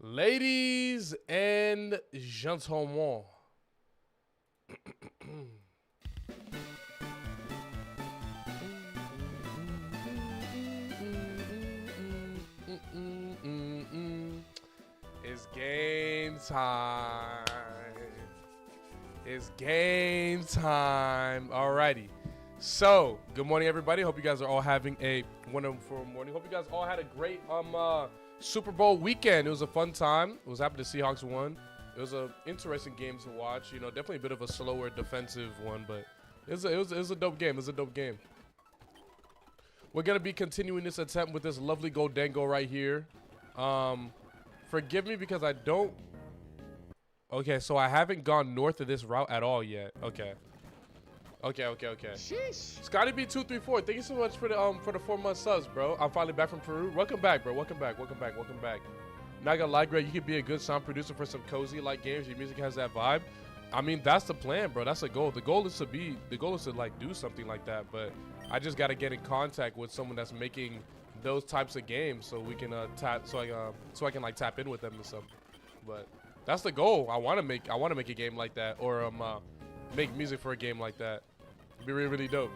Ladies and gentlemen, it's game time. It's game time. Alrighty. So, good morning, everybody. Hope you guys are all having a wonderful morning. Hope you guys all had a great Super Bowl weekend. It was a fun time. I was happy the Seahawks won. It was an interesting game to watch. You know, definitely a bit of a slower defensive one, but it was a dope game. It was a dope game. We're gonna be continuing this attempt with this lovely Goldengo right here. Forgive me because I don't. Okay, so I haven't gone north of this route at all yet. Okay. Sheesh. Scotty B234, thank you so much for the 4-month subs, bro. I'm finally back from Peru. Welcome back, bro. Welcome back. Not gonna lie, Greg, you could be a good sound producer for some cozy like games. Your music has that vibe. I mean, that's the plan, bro. That's the goal. The goal is to like do something like that. But I just gotta get in contact with someone that's making those types of games, so we can so I can like tap in with them and stuff. But that's the goal. I wanna make a game like that, or make music for a game like that. It'd be really, really dope.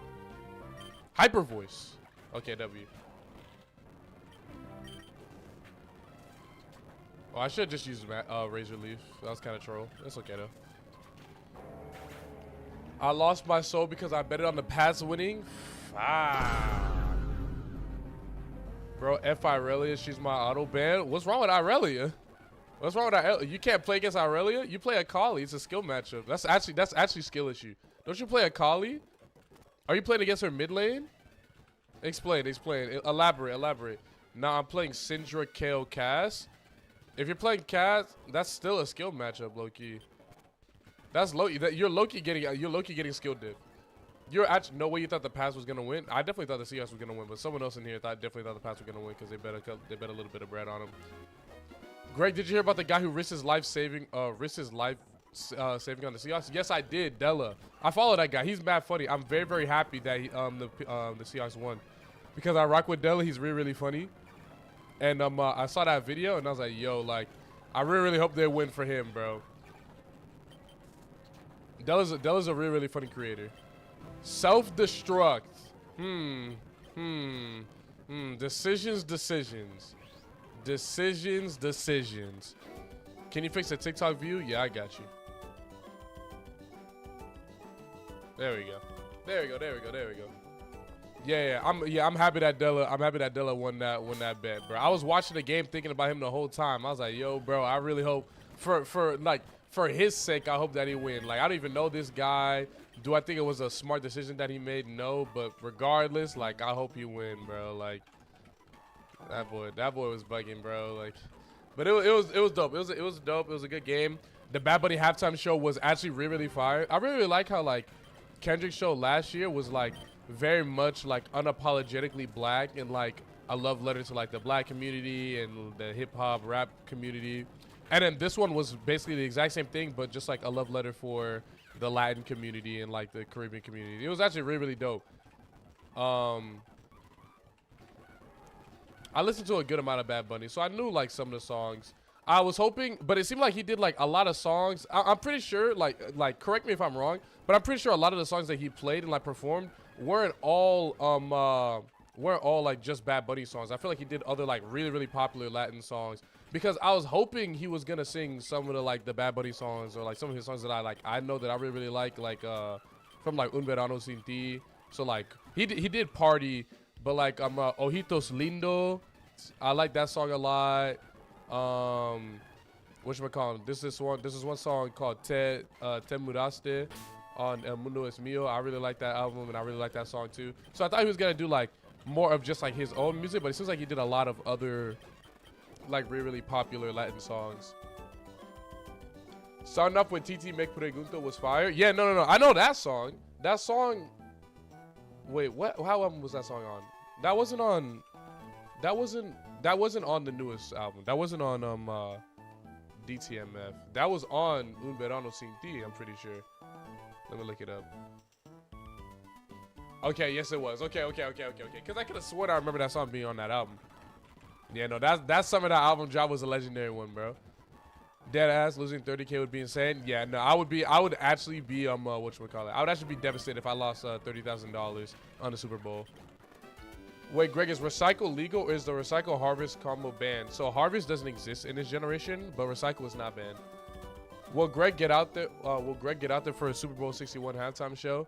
Hyper voice. Okay, W. Oh, I should just use Razor Leaf. That was kind of troll. It's okay though. I lost my soul because I bet it on the Pats winning. Bro, F Irelia, she's my auto ban. What's wrong with Irelia? What's wrong with Irelia? You can't play against Irelia. You play a Kali. It's a skill matchup. That's actually skill issue. Don't you play a Kali? Are you playing against her mid lane? Explain. Elaborate. Nah, I'm playing Syndra, Kale, Cass. If you're playing Cass, that's still a skill matchup, Loki. That's Loki. You're Loki getting skill dip. You're actually no way you thought the Pats was gonna win. I definitely thought the Seahawks was gonna win, but someone else in here definitely thought the Pats were gonna win because they bet a little bit of bread on them. Greg, did you hear about the guy who risked his life saving on the Seahawks? Yes, I did. Della. I follow that guy. He's mad funny. I'm very, very happy that the Seahawks won because I rock with Della. He's really, really funny. And I saw that video and I was like, yo, like, I really, really hope they win for him, bro. Della's a really, really funny creator. Self-destruct. Decisions. Can you fix the TikTok view? Yeah, I got you. There we go. Yeah. I'm happy that Della won that bet, bro. I was watching the game thinking about him the whole time. I was like, yo, bro, I really hope for his sake, I hope that he win. Like, I don't even know this guy. Do I think it was a smart decision that he made? No, but regardless, like, I hope he win, bro. Like, that boy was bugging, bro. Like, but it was dope. It was dope. It was a good game. The Bad Bunny halftime show was actually really, really fire. I really, really like how like Kendrick's show last year was like very much like unapologetically black and like a love letter to like the black community and the hip hop rap community. And then this one was basically the exact same thing, but just like a love letter for the Latin community and like the Caribbean community. It was actually really, really dope. I listened to a good amount of Bad Bunny, so I knew like some of the songs. I was hoping, but it seemed like he did like a lot of songs. I'm pretty sure, like correct me if I'm wrong, but I'm pretty sure a lot of the songs that he played and like performed weren't all like just Bad Bunny songs. I feel like he did other like really, really popular Latin songs because I was hoping he was gonna sing some of the Bad Bunny songs or like some of his songs that I know that I really, really like from like Un Verano Sin Ti. So like he did Party. But like Ojitos Lindo, I like that song a lot. Whatchamacallit? This is one song called Te Mudaste on El Mundo Es Mío. I really like that album and I really like that song too. So I thought he was gonna do like more of just like his own music, but it seems like he did a lot of other like really, really popular Latin songs. Starting off with TT Make Pregunto was fire. Yeah, no. I know that song. That song. Wait, what? How album was that song on? That wasn't on the newest album. That wasn't on DTMF. That was on Un Verano Sin Ti, I'm pretty sure. Let me look it up. Okay, yes it was. Okay. Because I could have sworn I remember that song being on that album. Yeah, no, that's some of that album drop was a legendary one, bro. Dead ass, losing 30K would be insane. Yeah, no, I would actually be whatchamacallit. I would actually be devastated if I lost $30,000 on the Super Bowl. Wait, Greg, is recycle legal or is the recycle harvest combo banned? So harvest doesn't exist in this generation, but recycle is not banned. Will Greg get out there? Will Greg get out there for a Super Bowl 61 halftime show?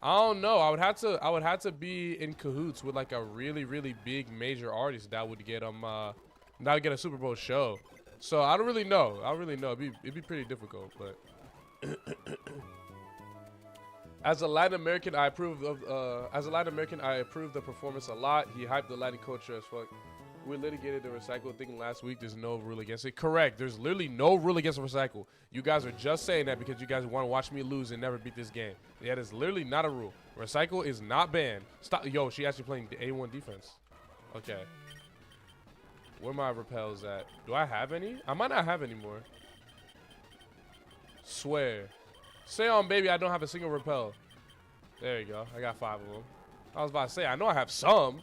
I don't know. I would have to be in cahoots with like a really, really big major artist that would get a Super Bowl show. So I don't really know. It'd be pretty difficult, but as a Latin American, I approve of the performance a lot. He hyped the Latin culture as fuck. We litigated the recycle thing last week. There's no rule against it. Correct. There's literally no rule against recycle. You guys are just saying that because you guys want to watch me lose and never beat this game. Yeah, there's literally not a rule. Recycle is not banned. Stop. Yo, she actually playing A1 defense. Okay. Where my repels at? Do I have any? I might not have any more. Swear. Say on, baby, I don't have a single repel. There you go. I got 5 of them. I was about to say, I know I have some.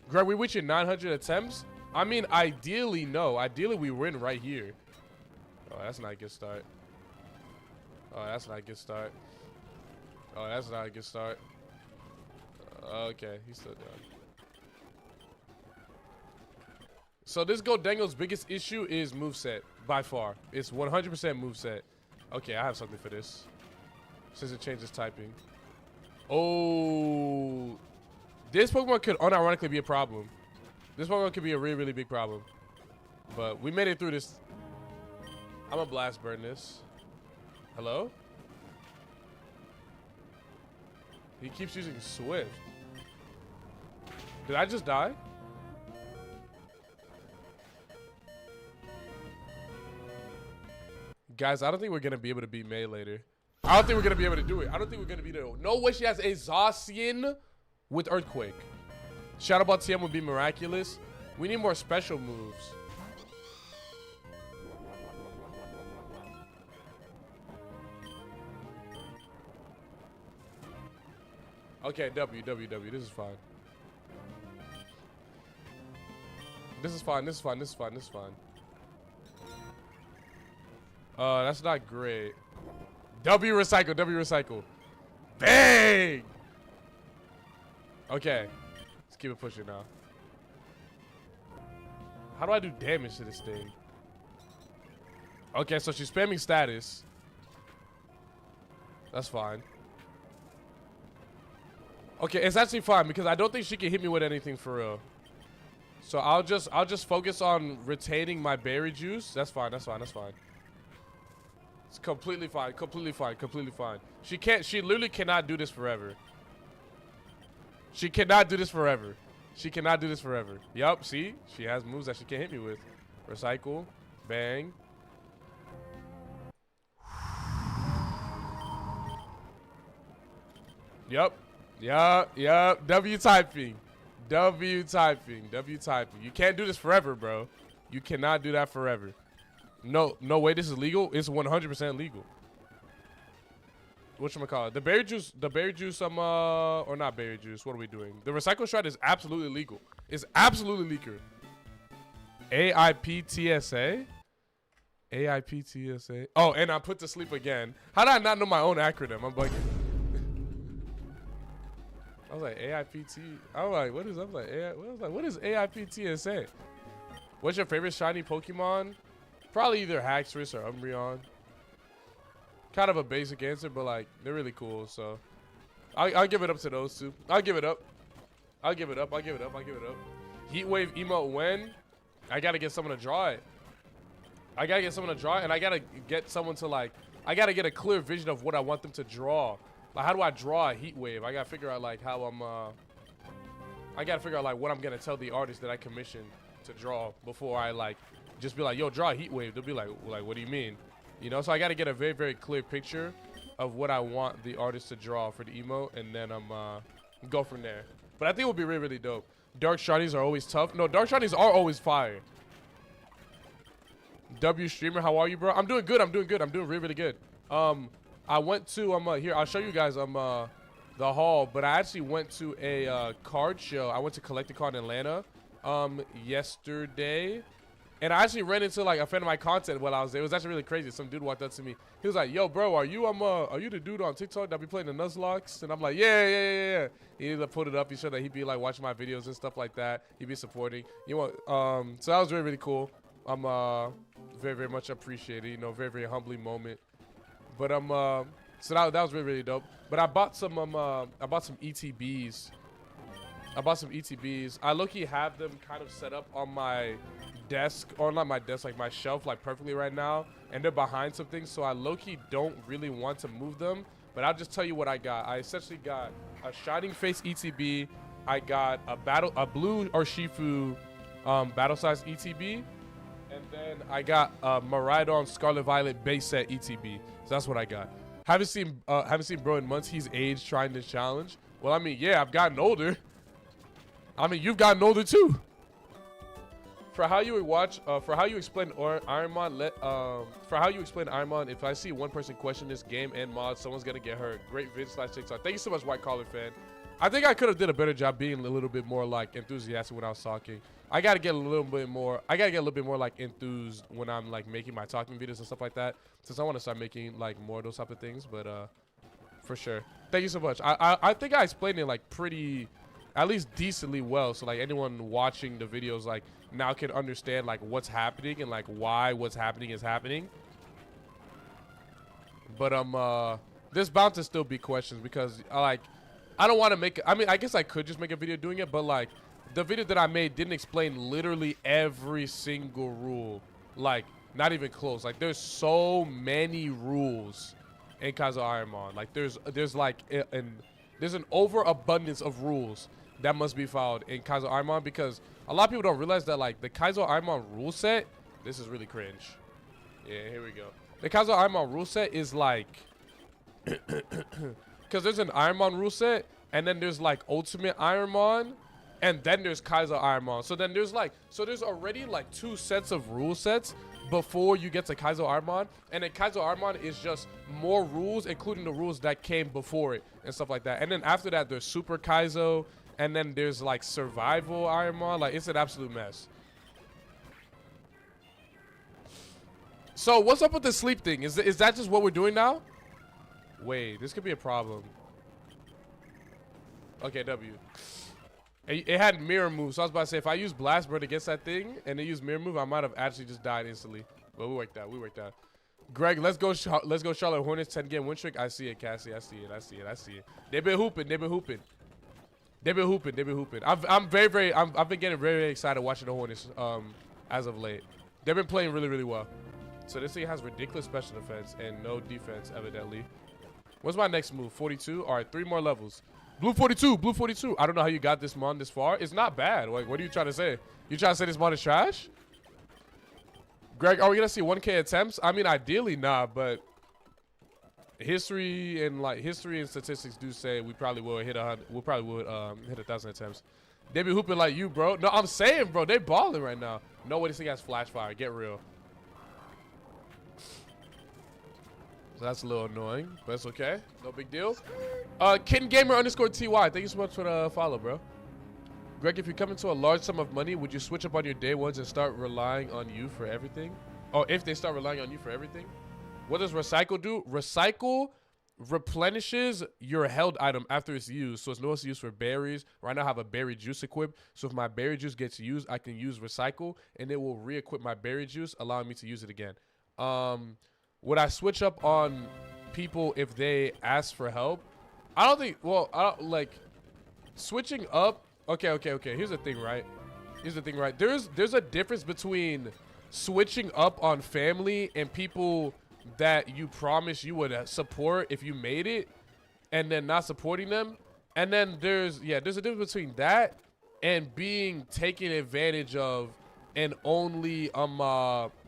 Greg, we reaching 900 attempts? I mean, ideally, no. Ideally, we win right here. Oh, that's not a good start. Oh, that's not a good start. Oh, that's not a good start. Okay, he's still done. So this Goldango's biggest issue is moveset, by far. It's 100% moveset. Okay, I have something for this. Since it changes typing. Oh... This Pokemon could unironically be a problem. This Pokemon could be a really, really big problem. But we made it through this. I'm gonna blast burn this. Hello? He keeps using Swift. Did I just die? Guys, I don't think we're gonna be able to beat May later. I don't think we're gonna be able to do it. I don't think we're gonna be there. No way she has a Zacian with Earthquake. Shadow Ball TM would be miraculous. We need more special moves. Okay, W. This is fine. This is fine. That's not great. W recycle. Bang! Okay. Let's keep it pushing now. How do I do damage to this thing? Okay, so she's spamming status. That's fine. Okay, it's actually fine because I don't think she can hit me with anything for real. So I'll just focus on retaining my berry juice. That's fine. It's completely fine. She literally cannot do this forever. She cannot do this forever. Yup, see? She has moves that she can't hit me with. Recycle. Bang. Yup. W typing. You can't do this forever, bro. You cannot do that forever. No way this is legal. It's 100% legal. Whatchamacallit? The berry juice, or not berry juice, what are we doing? The recycle shred is absolutely legal. It's absolutely legal. AIPTSA? Oh, and I put to sleep again. How did I not know my own acronym? I'm bugging. I was like, AIPT. I'm like, what is AIPTSA? What's your favorite shiny Pokemon? Probably either Haxorus or Umbreon. Kind of a basic answer, but like they're really cool. So I'll give it up to those two. I'll give it up. Heat wave emote when? I gotta get someone to draw it. And I gotta get someone to like. I gotta get a clear vision of what I want them to draw. Like, how do I draw a heat wave? I gotta figure out like how I'm. I gotta figure out like what I'm gonna tell the artist that I commissioned to draw before I like just be like, yo, draw a heat wave. They'll be like, what do you mean? You know, so I got to get a very, very clear picture of what I want the artist to draw for the emote, and then go from there. But I think it would be really, really dope. Dark shinies are always tough. No, dark shinies are always fire. W streamer, how are you, bro? I'm doing good. I'm doing really, really good. I went to here. I'll show you guys the hall, but I actually went to a card show. I went to Collecticon in Atlanta, yesterday. And I actually ran into like a friend of my content while I was there. It was actually really crazy. Some dude walked up to me. He was like, "Yo, bro, are you the dude on TikTok that be playing the Nuzlocke?" And I'm like, "Yeah." He put it up. He showed that he'd be like watching my videos and stuff like that. He'd be supporting. So that was really, really cool. I'm very, very much appreciated. You know, very, very humbling moment. But so that was really, really dope. But I bought some ETBs. I low-key have them kind of set up on my desk, or not my desk, like my shelf, like perfectly right now, and they're behind some things, so I low-key don't really want to move them. But I'll just tell you what I got. I essentially got a Shining Face ETB. I got a blue Urshifu battle size ETB, and then I got a Miraidon Scarlet Violet base set ETB. So that's what I got. Haven't seen bro in months. He's aged trying to challenge. Well, I mean, yeah, I've gotten older. I mean, you've gotten older too. For how you explain Ironmon, if I see one person question this game and mod, someone's gonna get hurt. Great vid/TikTok. Thank you so much, White Collar fan. I think I could have did a better job being a little bit more like enthusiastic when I was talking. I gotta get a little bit more like enthused when I'm like making my talking videos and stuff like that. Since I want to start making like more of those type of things, but for sure. Thank you so much. I think I explained it like pretty, at least decently well, so like anyone watching the videos like now can understand like what's happening and like why what's happening is happening. But there's bound to still be questions because I don't want to make, I mean, I guess I could just make a video doing it, but like the video that I made didn't explain literally every single rule, like not even close. Like there's so many rules in Kaizo Ironmon. Like there's an overabundance of rules that must be followed in Kaizo Ironmon, because a lot of people don't realize that like the Kaizo Ironmon rule set, this is really cringe. Yeah, here we go. The Kaizo Ironmon rule set is like, because there's an Ironmon rule set, and then there's like Ultimate Ironmon, and then there's Kaizo Ironmon. So then there's already like 2 sets of rule sets before you get to Kaizo Ironmon, and then Kaizo Ironmon is just more rules, including the rules that came before it and stuff like that. And then after that, there's Super Kaizo, and then there's like Survival Ironmon. Like it's an absolute mess. So what's up with the sleep thing? Is that just what we're doing now? Wait, this could be a problem. Okay, W. It had mirror move, so I was about to say if I use Blast Bird against that thing and they use mirror move, I might have actually just died instantly. But we worked out. Greg, let's go Charlotte Hornets 10-game win streak. I see it, Cassie. I see it. They've been hooping. I've been getting very, very excited watching the Hornets as of late. They've been playing really, really well. So this thing has ridiculous special defense and no defense, evidently. What's my next move? 42? All right, 3 more levels. Blue 42. I don't know how you got this mon this far. It's not bad. Like, what are you trying to say? You trying to say this mon is trash? Greg, are we gonna see 1K attempts? I mean, ideally not, but history and statistics do say we probably will hit 1,000 attempts. They be hooping like you, bro. No, I'm saying, bro, they balling right now. No way this thing has flash fire. Get real. So that's a little annoying, but it's okay. No big deal. KinGamer_TY. Thank you so much for the follow, bro. Greg, if you come into a large sum of money, would you switch up on your day ones and start relying on you for everything? Oh, if they start relying on you for everything? What does Recycle do? Recycle replenishes your held item after it's used. So it's no use for berries. Right now I have a berry juice equipped. So if my berry juice gets used, I can use Recycle, and it will re-equip my berry juice, allowing me to use it again. Would I switch up on people if they ask for help? I don't think, well, I don't like switching up. Okay. Here's the thing, right? There's a difference between switching up on family and people that you promise you would support if you made it, and then not supporting them. And then there's a difference between that and being taken advantage of and only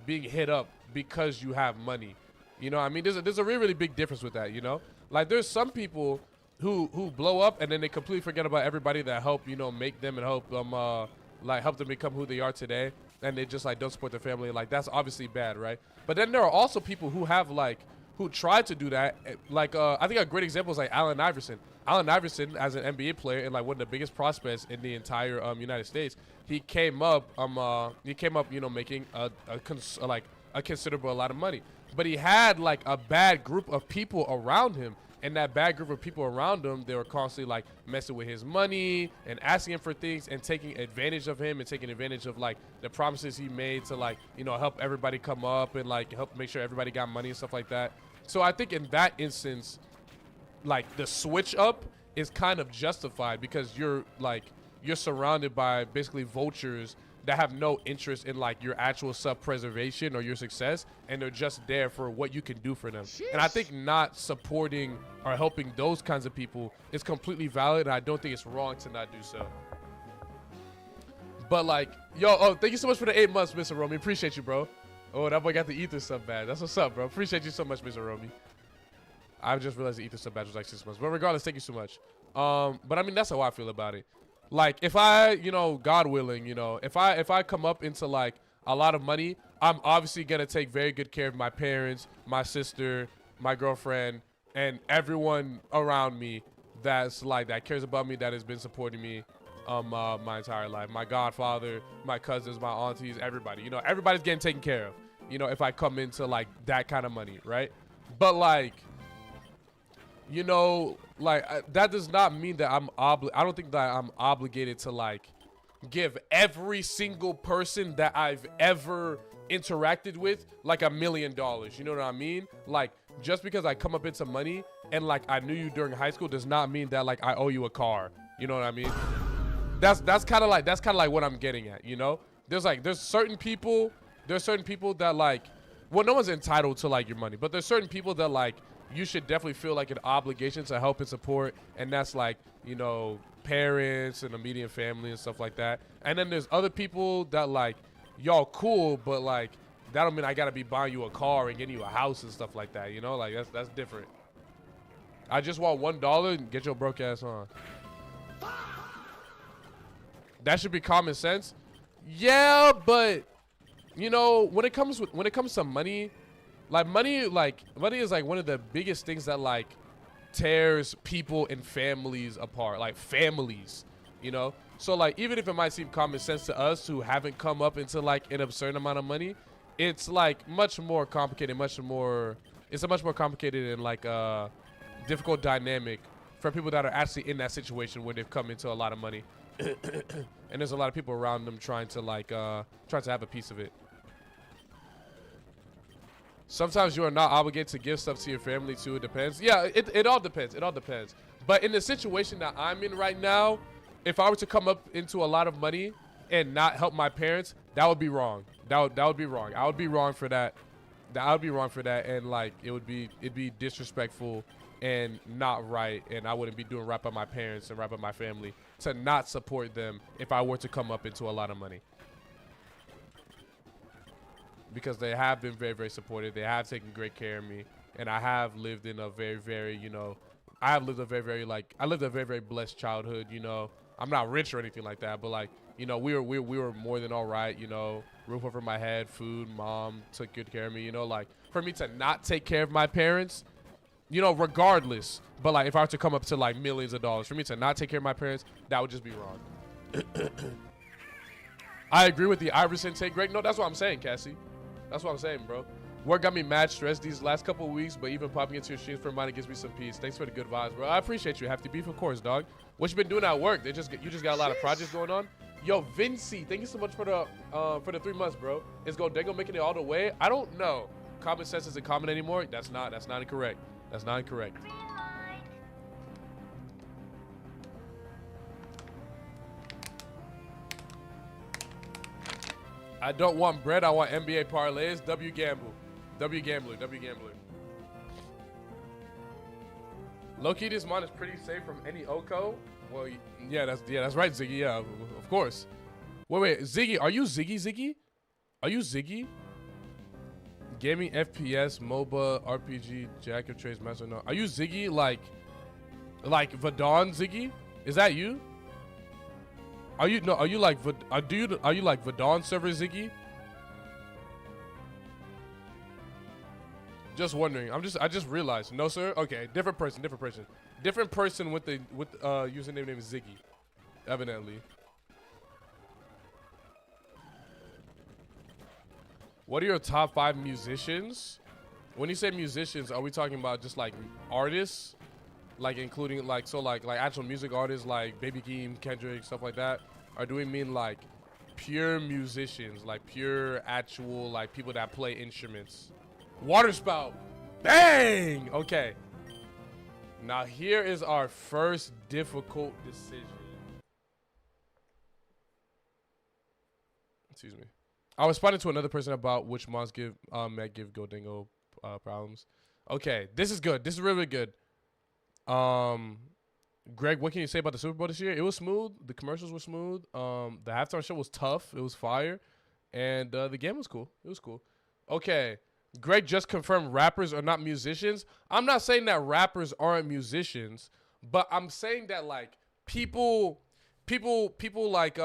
being hit up because you have money. You know what I mean? There's a really, really big difference with that, you know? Like there's some people who blow up and then they completely forget about everybody that helped, you know, make them and help them help them become who they are today, and they just like don't support their family. Like that's obviously bad, right? But then there are also people who have like who tried to do that. Like I think a great example is like Allen Iverson. Allen Iverson, as an NBA player and like one of the biggest prospects in the entire United States, he came up you know, making a considerable lot of money. But he had like a bad group of people around him. And that bad group of people around him, they were constantly like messing with his money and asking him for things and taking advantage of him and taking advantage of like the promises he made to like, you know, help everybody come up and like help make sure everybody got money and stuff like that. So I think in that instance, like the switch up is kind of justified because you're surrounded by basically vultures that have no interest in like your actual self-preservation or your success, and they're just there for what you can do for them. Sheesh. And I think not supporting or helping those kinds of people is completely valid, and I don't think it's wrong to not do so. But like, yo, thank you so much for the 8 months, Mr. Romy. Appreciate you, bro. Oh, that boy got the ether sub badge. That's what's up, bro. Appreciate you so much, Mr. Romy. I just realized the ether sub badge was like 6 months, but regardless, thank you so much. But I mean, that's how I feel about it. Like, if I, you know, God willing, you know, if I come up into like a lot of money, I'm obviously gonna take very good care of my parents, my sister, my girlfriend, and everyone around me that's like that cares about me, that has been supporting me my entire life. My godfather, my cousins, my aunties, everybody. You know, everybody's getting taken care of. You know, if I come into like that kind of money, right? But like, you know, like that does not mean that I don't think that I'm obligated to like give every single person that I've ever interacted with like $1 million. You know what I mean? Like, just because I come up into money and like I knew you during high school does not mean that like I owe you a car. You know what I mean? That's kind of like what I'm getting at, you know? There's certain people that like, well, no one's entitled to like your money, but there's certain people that like you should definitely feel like an obligation to help and support, and that's like, you know, parents and immediate family and stuff like that. And then there's other people that like, y'all cool, but like that don't mean I gotta be buying you a car and getting you a house and stuff like that, you know? Like that's different. I just want $1 and get your broke ass on. That should be common sense. Yeah, but you know, when it comes to money, money is like one of the biggest things that like tears people and families apart, like families, you know? So like, even if it might seem common sense to us who haven't come up into like an absurd amount of money, it's like much more complicated, it's a much more complicated and like difficult dynamic for people that are actually in that situation where they've come into a lot of money. And there's a lot of people around them trying to have a piece of it. Sometimes you are not obligated to give stuff to your family too. It depends. Yeah, it all depends. It all depends. But in the situation that I'm in right now, if I were to come up into a lot of money and not help my parents, that would be wrong. That would be wrong. I would be wrong for that. I would be wrong for that, and like it'd be disrespectful and not right, and I wouldn't be doing right by my parents and right by my family to not support them if I were to come up into a lot of money. Because they have been very, very supportive. They have taken great care of me, and I have lived in a very, very, you know, I lived a very, very blessed childhood. You know, I'm not rich or anything like that, but like, you know, we were more than all right. You know, roof over my head, food, mom took good care of me. You know, like for me to not take care of my parents, you know, regardless, but like if I were to come up to like millions of dollars, for me to not take care of my parents, that would just be wrong. I agree with the Iverson take, Greg. No, that's what I'm saying, Cassie. That's what I'm saying, bro. Work got me mad stressed these last couple of weeks, but even popping into your streams for a minute gives me some peace. Thanks for the good vibes, bro. I appreciate you. Hefty beef, of course, dog. What you been doing at work? You just got a lot of projects going on. Yo, Vinci, thank you so much for the 3 months, bro. Is Goldengo making it all the way? I don't know. Common sense isn't common anymore. That's not incorrect. That's not incorrect. I don't want bread. I want NBA parlays. W gamble. W gambler. W gambler. Low-key, this mod is pretty safe from any OCO. Well, yeah, that's right, Ziggy. Yeah, of course. Wait, Ziggy, are you Ziggy? Are you Ziggy? Gaming, FPS, MOBA, RPG, Jack of Trades, Master. No, are you Ziggy? Like Vadon Ziggy? Is that you? Are you like Vadon server Ziggy? Just wondering. I just realized. No, sir. Okay, different person. Different person with the username name is Ziggy, evidently. What are your top 5 musicians? When you say musicians, are we talking about just like artists, like including like actual music artists like Baby Keem, Kendrick, stuff like that? Or do we mean like pure musicians, like pure actual like people that play instruments? Water spout. Bang! Okay. Now here is our first difficult decision. Excuse me. I was responding to another person about which mods give might give Godingo problems. Okay, this is good. This is really good. Greg, what can you say about the Super Bowl this year? It was smooth. The commercials were smooth. The halftime show was tough. It was fire, and the game was cool. It was cool. Okay, Greg just confirmed rappers are not musicians. I'm not saying that rappers aren't musicians, but I'm saying that like people like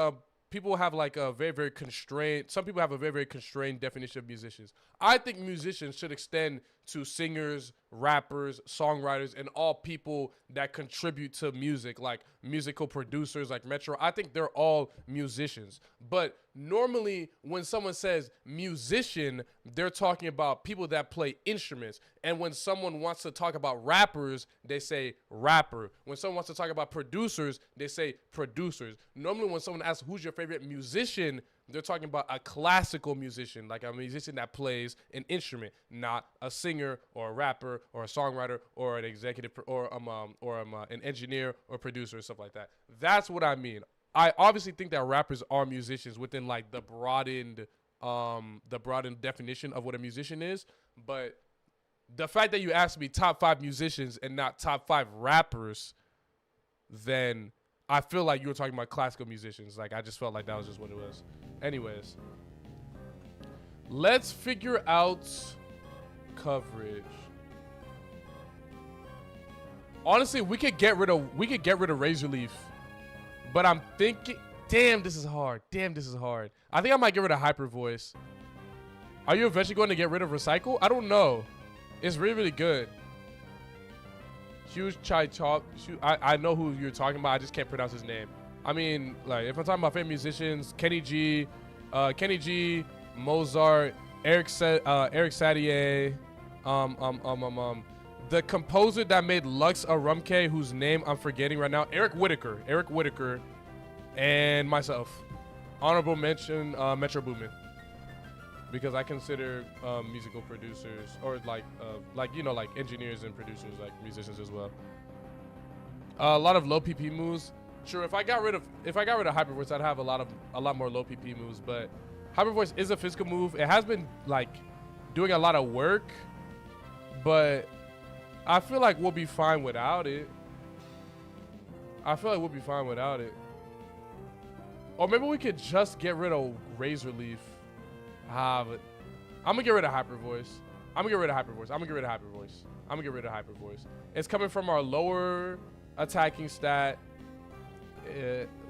people have like a very constrained. Some people have a very constrained definition of musicians. I think musicians should extend to singers, rappers, songwriters, and all people that contribute to music, like musical producers, like Metro. I think they're all musicians. But normally, when someone says musician, they're talking about people that play instruments. And when someone wants to talk about rappers, they say rapper. When someone wants to talk about producers, they say producers. Normally, when someone asks who's your favorite musician, they're talking about a classical musician, like a musician that plays an instrument, not a singer or a rapper or a songwriter or an executive or an engineer or producer or stuff like that. That's what I mean. I obviously think that rappers are musicians within like the broadened definition of what a musician is. But the fact that you asked me top 5 musicians and not top 5 rappers, then I feel like you were talking about classical musicians. Like, I just felt like that was just what it was. Anyways, let's figure out coverage. Honestly, we could get rid of Razor Leaf, but I'm thinking, damn, this is hard. I think I might get rid of Hyper Voice. Are you eventually going to get rid of Recycle? I don't know. It's really good. Huge Chai Chop. I know who you're talking about. I just can't pronounce his name. I mean, like, if I'm talking about favorite musicians, Kenny G, Mozart, Eric Satie, the composer that made Lux Arumke, whose name I'm forgetting right now, Eric Whitaker, and myself. Honorable mention, Metro Boomin, because I consider musical producers or like engineers and producers like musicians as well. A lot of low PP moves. Sure, if I got rid of Hyper Voice, I'd have a lot more low PP moves. But Hyper Voice is a physical move. It has been like doing a lot of work, but I feel like we'll be fine without it. Or maybe we could just get rid of Razor Leaf. But I'm gonna get rid of Hyper Voice. It's coming from our lower attacking stat.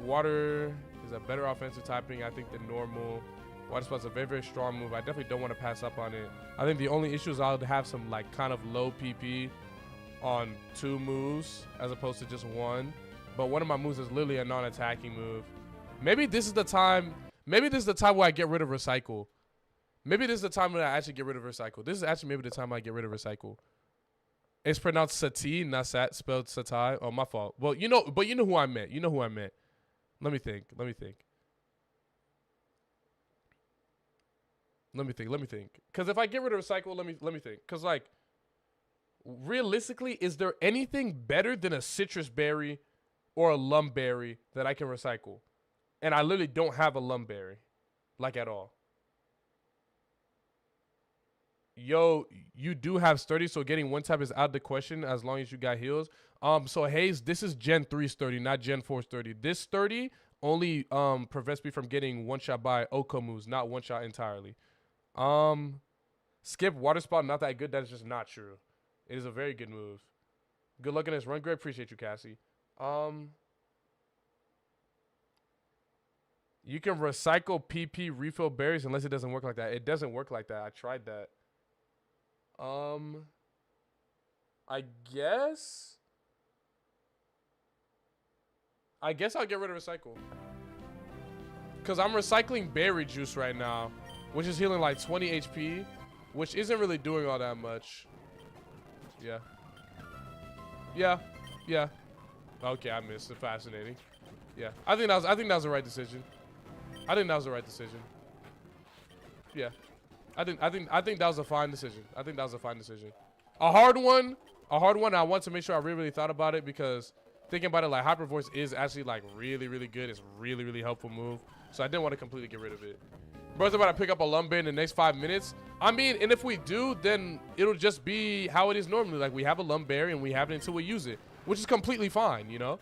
Water is a better offensive typing, I think, than normal. Water Spout's a very strong move. I definitely don't want to pass up on it. I think the only issue is I would have some like kind of low PP on 2 moves as opposed to just 1. But one of my moves is literally a non-attacking move. Maybe this is the time where I get rid of Recycle. Maybe this is the time when I actually get rid of Recycle. This is actually maybe the time I get rid of Recycle. It's pronounced Sati, not Sat, spelled Satai. Oh, my fault. Well, you know who I meant. Let me think. Because if I get rid of Recycle, let me think. Because, like, realistically, is there anything better than a citrus berry or a lum berry that I can recycle? And I literally don't have a lum berry, like, at all. Yo, you do have sturdy, so getting 1 tap is out of the question as long as you got heals. So Hayes, this is Gen 3 sturdy, not Gen 4 sturdy. This sturdy only prevents me from getting 1-shot by Oko moves, not 1-shot entirely. Skip Water Spout, not that good. That is just not true. It is a very good move. Good luck in this run, Greg. Appreciate you, Cassie. You can recycle PP refill berries unless it doesn't work like that. It doesn't work like that. I tried that. I guess. I guess I'll get rid of recycle. Because I'm recycling berry juice right now, which is healing like 20 HP, which isn't really doing all that much. Yeah. Yeah. Yeah. Okay, I missed it. Fascinating. Yeah. I think that was the right decision. I think that was the right decision. Yeah. I think that was a fine decision. I think that was a fine decision. A hard one. I want to make sure I really thought about it, because thinking about it, like, Hyper Voice is actually like really good. It's really helpful move. So I didn't want to completely get rid of it. Bro's about to pick up a lumber in the next 5 minutes. I mean, and if we do, then it'll just be how it is normally. Like, we have a lumberry and we have it until we use it, which is completely fine, you know?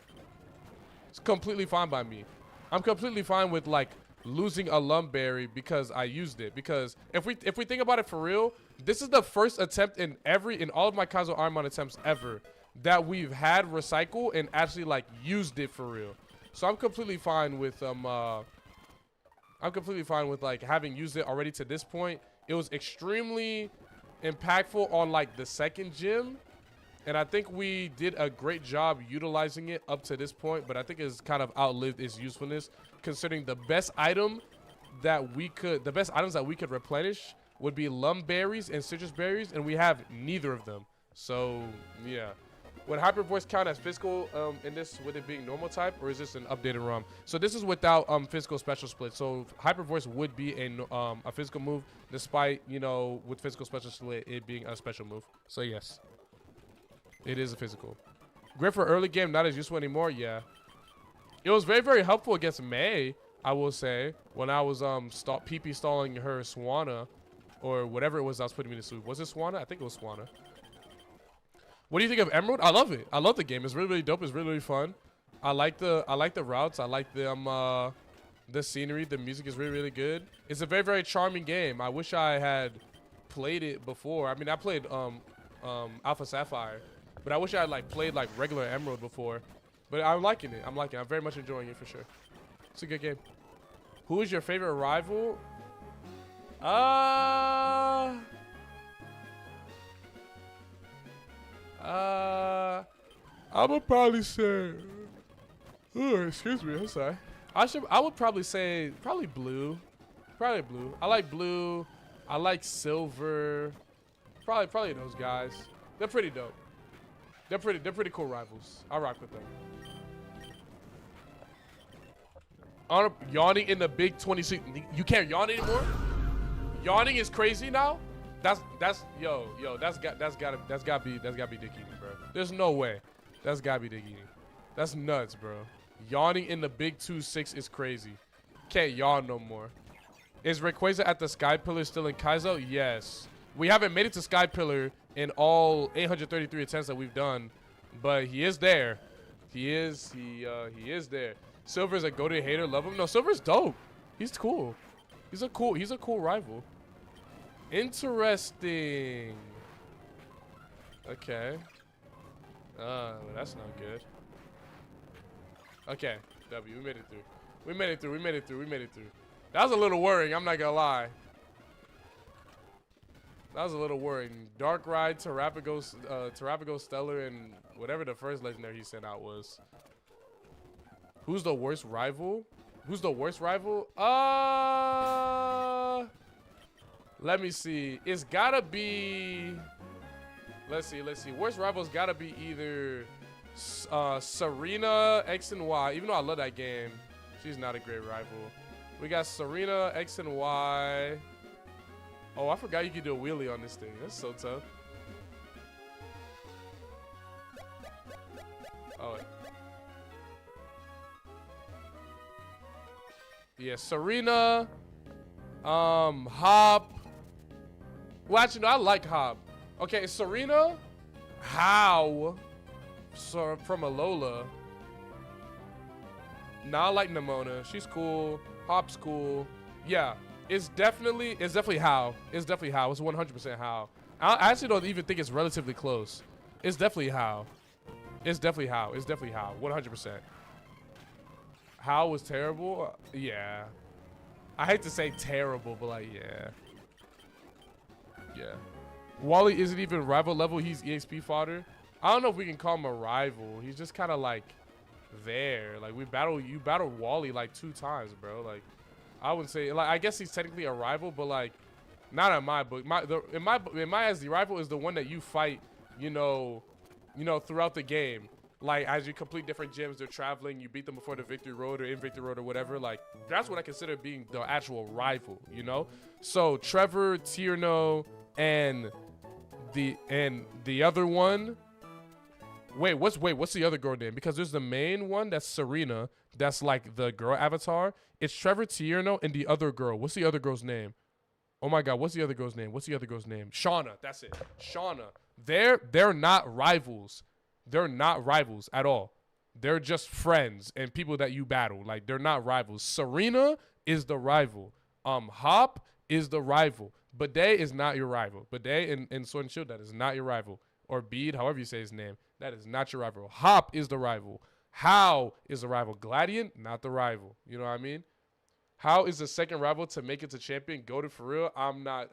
It's completely fine by me. I'm completely fine with, like, losing a lumberry because I used it. Because if we think about it for real, this is the first attempt in all of my Kaizo Ironmon attempts ever that we've had recycle and actually, like, used it for real. So I'm completely fine with like having used it already to this point. It was extremely impactful on like the second gym, and I think we did a great job utilizing it up to this point, but I think it's kind of outlived its usefulness, considering the best items that we could replenish would be lumberries and citrus berries, and we have neither of them. So yeah. Would Hyper Voice count as physical in this, with it being normal type, or is this an updated ROM? So this is without physical special split. So Hyper Voice would be a physical move, despite, you know, with physical special split it being a special move. So yes, it is a physical. Great for early game, not as useful anymore. Yeah, it was very helpful against May, I will say, when I was PP stalling her Swanna, or whatever it was I was putting me to sleep. Was it Swanna? I think it was Swanna. What do you think of Emerald? I love it. I love the game. It's really dope. It's really fun. I like the routes. I like the scenery. The music is really good. It's a very charming game. I wish I had played it before. I mean, I played Alpha Sapphire, but I wish I had like played like regular Emerald before. But I'm liking it. I'm very much enjoying it for sure. It's a good game. Who is your favorite rival? I would probably say, excuse me, I'm sorry. I would probably say blue. Probably blue. I like blue. I like silver. Probably those guys. They're pretty dope. They're pretty cool rivals. I rock with them. Yawning in the big 26. You can't yawn anymore? Yawning is crazy now? That's gotta be dick eating, bro. There's no way. That's gotta be dick eating. That's nuts, bro. Yawning in the big 2-6 is crazy. Can't yawn no more. Is Rayquaza at the Sky Pillar still in Kaizo? Yes. We haven't made it to Sky Pillar in all 833 attempts that we've done, but he is there. He is there. Silver's a goated hater. Love him. No, Silver's dope. He's cool. He's a cool rival. Interesting. Okay. That's not good. Okay, W, we made it through. That was a little worrying, I'm not gonna lie. That was a little worrying. Dark Ride, Terrapago Stellar, and whatever the first legendary he sent out was. Who's the worst rival? Let me see. It's gotta be. Let's see. Worst rival's gotta be either Serena X and Y. Even though I love that game, she's not a great rival. We got Serena X and Y. Oh, I forgot you could do a wheelie on this thing. That's so tough. Oh. Yeah, Serena. Hop. Well, actually, no, I like Hop. Okay, Serena. How? So from Alola. Nah, I like Nimona. She's cool. Hop's cool. Yeah, it's definitely How. It's definitely How. It's 100% How. I actually don't even think it's relatively close. It's definitely How. 100%. How was terrible? Yeah. I hate to say terrible, but like, yeah. Wally isn't even rival level. He's EXP fodder. I don't know if we can call him a rival. He's just kind of like there. Like you battled Wally like 2 times, bro. Like I wouldn't say, like, I guess he's technically a rival, but like not in my book. In my eyes, the rival is the one that you fight, you know, throughout the game. Like as you complete different gyms, they're traveling, you beat them before the victory road or in victory road or whatever. Like that's what I consider being the actual rival, you know? So Trevor, Tierno, and the other one. Wait, what's the other girl name? Because there's the main one, that's Serena, that's like the girl avatar. It's Trevor, Tierno, and the other girl. What's the other girl's name? Oh my god, what's the other girl's name? Shauna, that's it. Shauna. They're not rivals. They're not rivals at all. They're just friends and people that you battle. Like they're not rivals. Serena is the rival. Hop is the rival. Bidet is not your rival. Bidet in Sword and Shield, that is not your rival. Or Bede, however you say his name. That is not your rival. Hop is the rival. How is the rival. Gladiant, not the rival. You know what I mean? How is the second rival to make it to champion? Go to for real. I'm not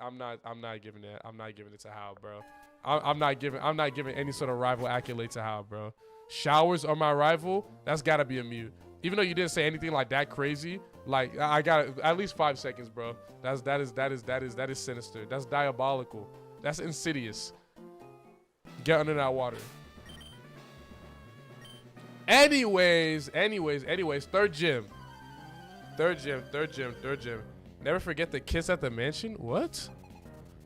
giving that. I'm not giving it to How, bro. I'm not giving any sort of rival accolade to How, bro. Showers are my rival. That's gotta be a mute. Even though you didn't say anything like that crazy, like I got at least 5 seconds, bro. That is sinister. That's diabolical. That's insidious. Get under that water. Anyways, third gym. Never forget the kiss at the mansion? What?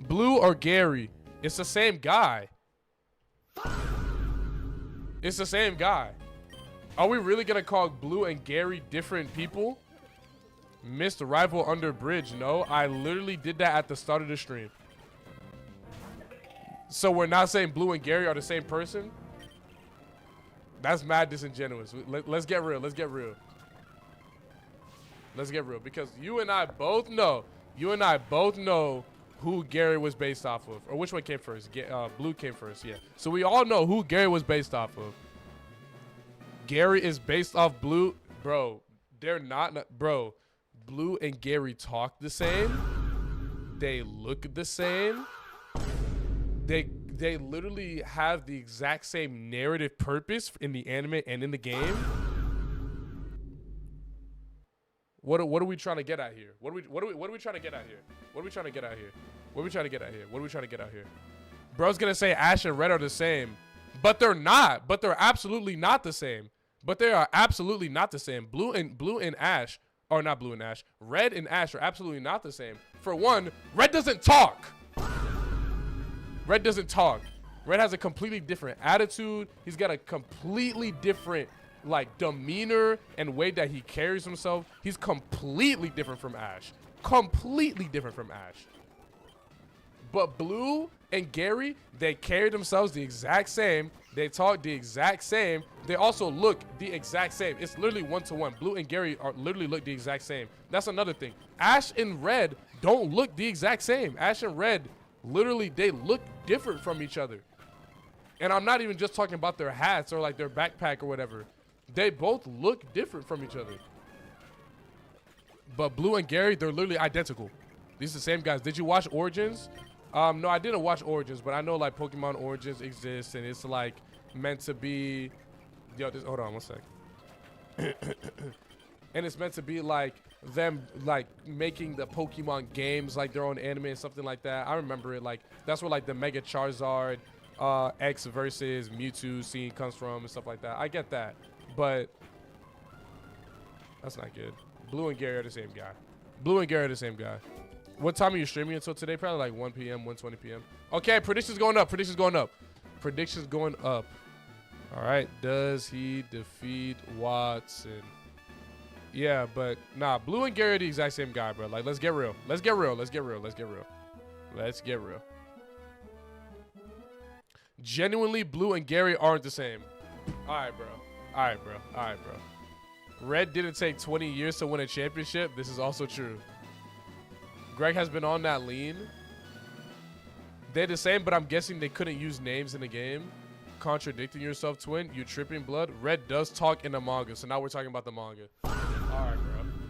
Blue or Gary? It's the same guy. It's the same guy. Are we really gonna call Blue and Gary different people? Missed rival under bridge. No, I literally did that at the start of the stream. So we're not saying Blue and Gary are the same person? That's mad disingenuous. Let's get real. Let's get real. Because you and I both know who Gary was based off of. Or which one came first? Blue came first, yeah. So we all know who Gary was based off of. Gary is based off Blue. Bro, they're not, bro. Blue and Gary talk the same. They look the same. They literally have the exact same narrative purpose in the anime and in the game. What are we trying to get at here? What are we trying to get at here? Bro's gonna say Ash and Red are the same, but they're not. But they're absolutely not the same. Blue and Ash, or not Blue and Ash. Red and Ash are absolutely not the same. For one, Red doesn't talk. Red has a completely different attitude. He's got a completely different like demeanor and way that he carries himself. He's completely different from Ash. But Blue and Gary, they carry themselves the exact same. They talk the exact same. They also look the exact same. It's literally 1-to-1. Blue and Gary are literally look the exact same. That's another thing. Ash and Red don't look the exact same. Ash and Red, literally, they look different from each other. And I'm not even just talking about their hats or like their backpack or whatever. They both look different from each other. But Blue and Gary, they're literally identical. These are the same guys. Did you watch Origins? No, I didn't watch Origins, but I know like Pokemon Origins exists and it's like meant to be, hold on one sec. And it's meant to be like them like making the Pokemon games like their own anime and something like that. I remember it, like that's where like the Mega Charizard X versus Mewtwo scene comes from and stuff like that. I get that, but that's not good. Blue and Gary are the same guy. What time are you streaming until today? Probably like 1 p.m., 1:20 p.m. Okay, predictions going up. All right, does he defeat Watson? Yeah, but nah, Blue and Gary are the exact same guy, bro. Like, let's get real. Genuinely, Blue and Gary aren't the same. All right, bro. Red didn't take 20 years to win a championship. This is also true. Greg has been on that lean. They're the same, but I'm guessing they couldn't use names in the game. Contradicting yourself, twin. You tripping, blood. Red does talk in the manga, so now we're talking about the manga. All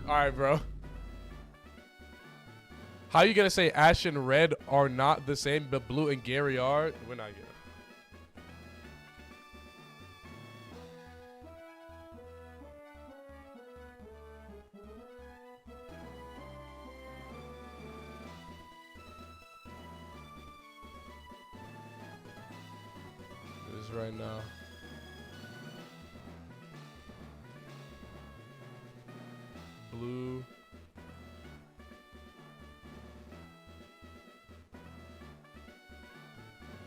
right, bro. How you gonna say Ash and Red are not the same, but Blue and Gary are? We're not getting. This right now. Blue.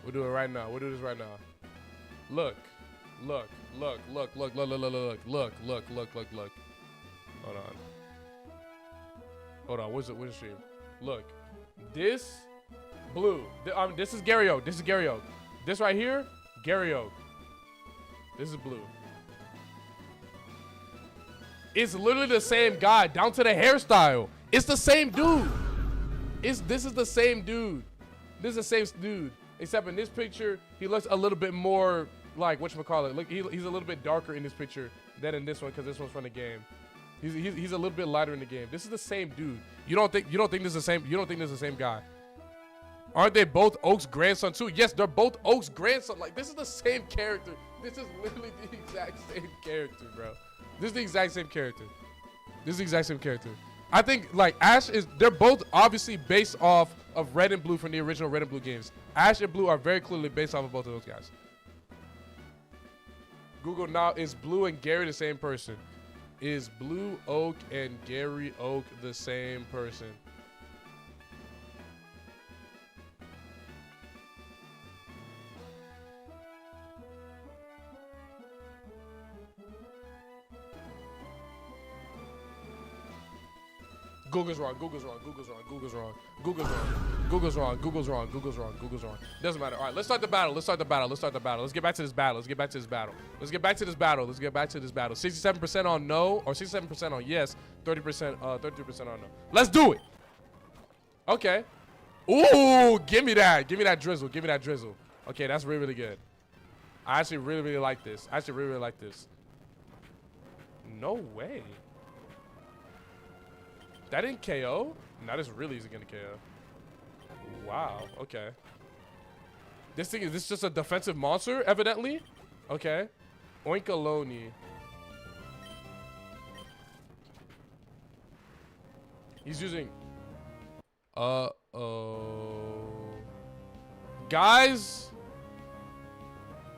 We'll do it right now. We'll do this right now. Look. Look. Look. Look. Look. Look. Look. Look. Look. Look. Look. Look. Look. Look. Hold on. Hold on. Where's the stream? Look. This blue. This is Gary Oak. This is Gary Oak. This right here, Gary Oak. This is blue. It's literally the same guy down to the hairstyle. It's the same dude. This is the same dude. This is the same dude. Except in this picture, he looks a little bit more like, whatchamacallit. Look, he's a little bit darker in this picture than in this one because this one's from the game. He's a little bit lighter in the game. This is the same dude. You don't think this is the same? You don't think this is the same guy? Aren't they both Oak's grandson too? Yes, they're both Oak's grandson. Like, this is the same character. This is literally the exact same character, bro. This is the exact same character. This is the exact same character. I think, like, Ash is, they're both obviously based off of Red and Blue from the original Red and Blue games. Ash and Blue are very clearly based off of both of those guys. Google now, is Blue and Gary the same person? Is Blue Oak and Gary Oak the same person? Google's wrong, Google's wrong, Google's wrong, Google's wrong, Google's wrong, Google's wrong, Google's wrong, Google's wrong, Google's wrong. Doesn't matter. All right, let's start the battle. Let's start the battle. Let's start the battle. Let's get back to this battle. Let's get back to this battle. Let's get back to this battle. Let's get back to this battle. 67% on no, or 67% on yes, 30%, 32% on no. Let's do it. Okay. Ooh, give me that. Give me that drizzle. Give me that drizzle. Okay, that's really, really good. I actually really, really like this. I actually really, really like this. No way. That didn't KO? Nah, this really isn't gonna KO. Wow, okay. This is just a defensive monster, evidently? Okay. Oinkaloni. He's using... Uh-oh. Guys,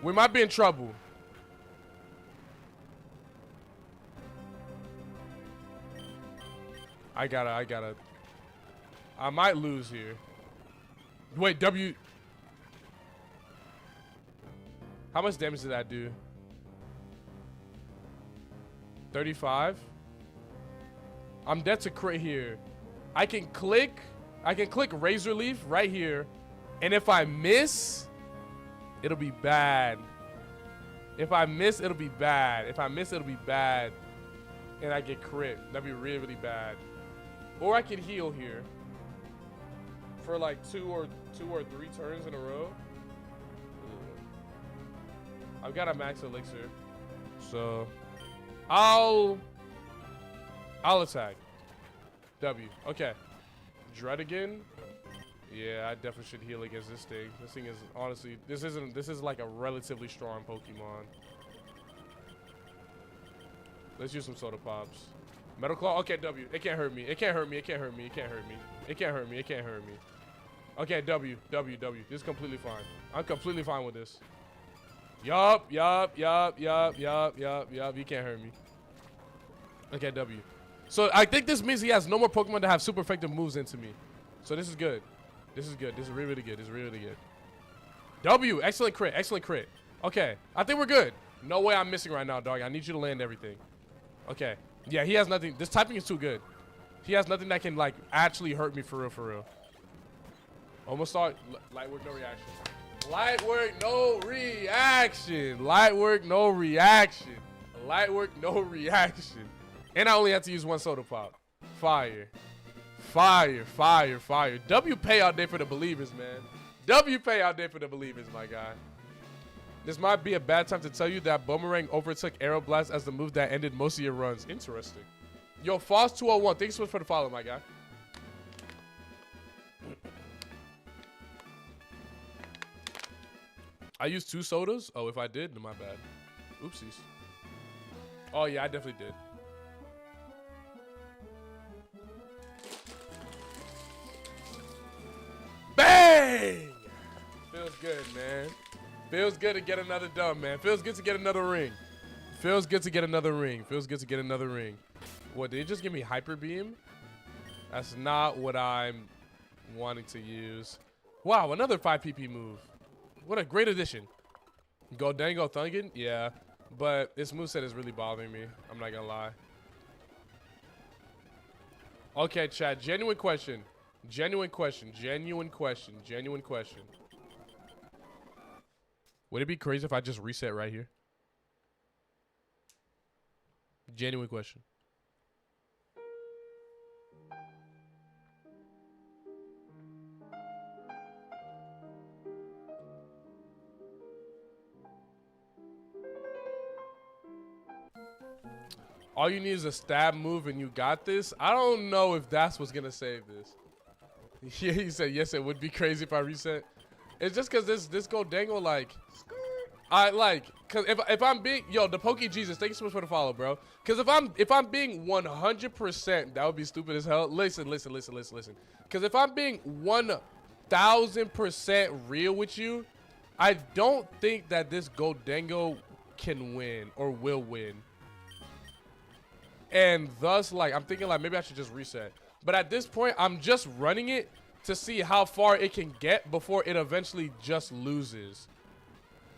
we might be in trouble. I gotta. I might lose here. Wait, W. How much damage did that do? 35? I'm dead to crit here. I can click Razor Leaf right here. And if I miss, it'll be bad. If I miss, it'll be bad. If I miss, it'll be bad. And I get crit. That'd be really, really bad. Or I could heal here for like two or three turns in a row. I've got a max elixir, so I'll attack. W. Okay. Dread again. Yeah, I definitely should heal against this thing. This thing is honestly, this is like a relatively strong Pokemon. Let's use some Soda Pops. Metal Claw. Okay, W. It can't hurt me. It can't hurt me. It can't hurt me. It can't hurt me. It can't hurt me. It can't hurt me. Okay, W. W. W. This is completely fine. I'm completely fine with this. Yup. Yup. Yup. Yup. Yup. Yup. Yup. You can't hurt me. Okay, W. So I think this means he has no more Pokemon that have super effective moves into me. So this is good. This is good. This is really, really good. This is really, really good. W. Excellent crit. Excellent crit. Okay. I think we're good. No way I'm missing right now, dog. I need you to land everything. Okay. Yeah, he has nothing. This typing is too good. He has nothing that can, like, actually hurt me for real, for real. Almost start. Light work, no reaction. Light work, no reaction. Light work, no reaction. Light work, no reaction. And I only have to use one Soda Pop. Fire. Fire, fire, fire. W pay out there for the believers, man. W pay out there for the believers, my guy. This might be a bad time to tell you that Boomerang overtook Aeroblast as the move that ended most of your runs. Interesting. Yo, Foss201, thanks so much for the follow, my guy. I used 2 sodas? Oh, if I did, my bad. Oopsies. Oh, yeah, I definitely did. Bang! Feels good, man. Feels good to get another dub, man. Feels good to get another ring. Feels good to get another ring. Feels good to get another ring. What, did it just give me Hyper Beam? That's not what I'm wanting to use. Wow, another 5 PP move. What a great addition. Go Dango Thungin? Yeah. But this moveset is really bothering me. I'm not gonna lie. Okay, chat. Genuine question. Genuine question. Genuine question. Genuine question. Would it be crazy if I just reset right here? Genuine question. All you need is a stab move and you got this. I don't know if that's what's gonna save this. Yeah, he said yes, it would be crazy if I reset. It's just cause this go dangle like I like cause if I'm being the Pokey Jesus, thank you so much for the follow, bro. Cause if I'm being 100%, that would be stupid as hell. Listen. Cause if I'm being 1000% real with you, I don't think that this go dango can win or will win. And thus, like, I'm thinking, like, maybe I should just reset. But at this point, I'm just running it to see how far it can get before it eventually just loses.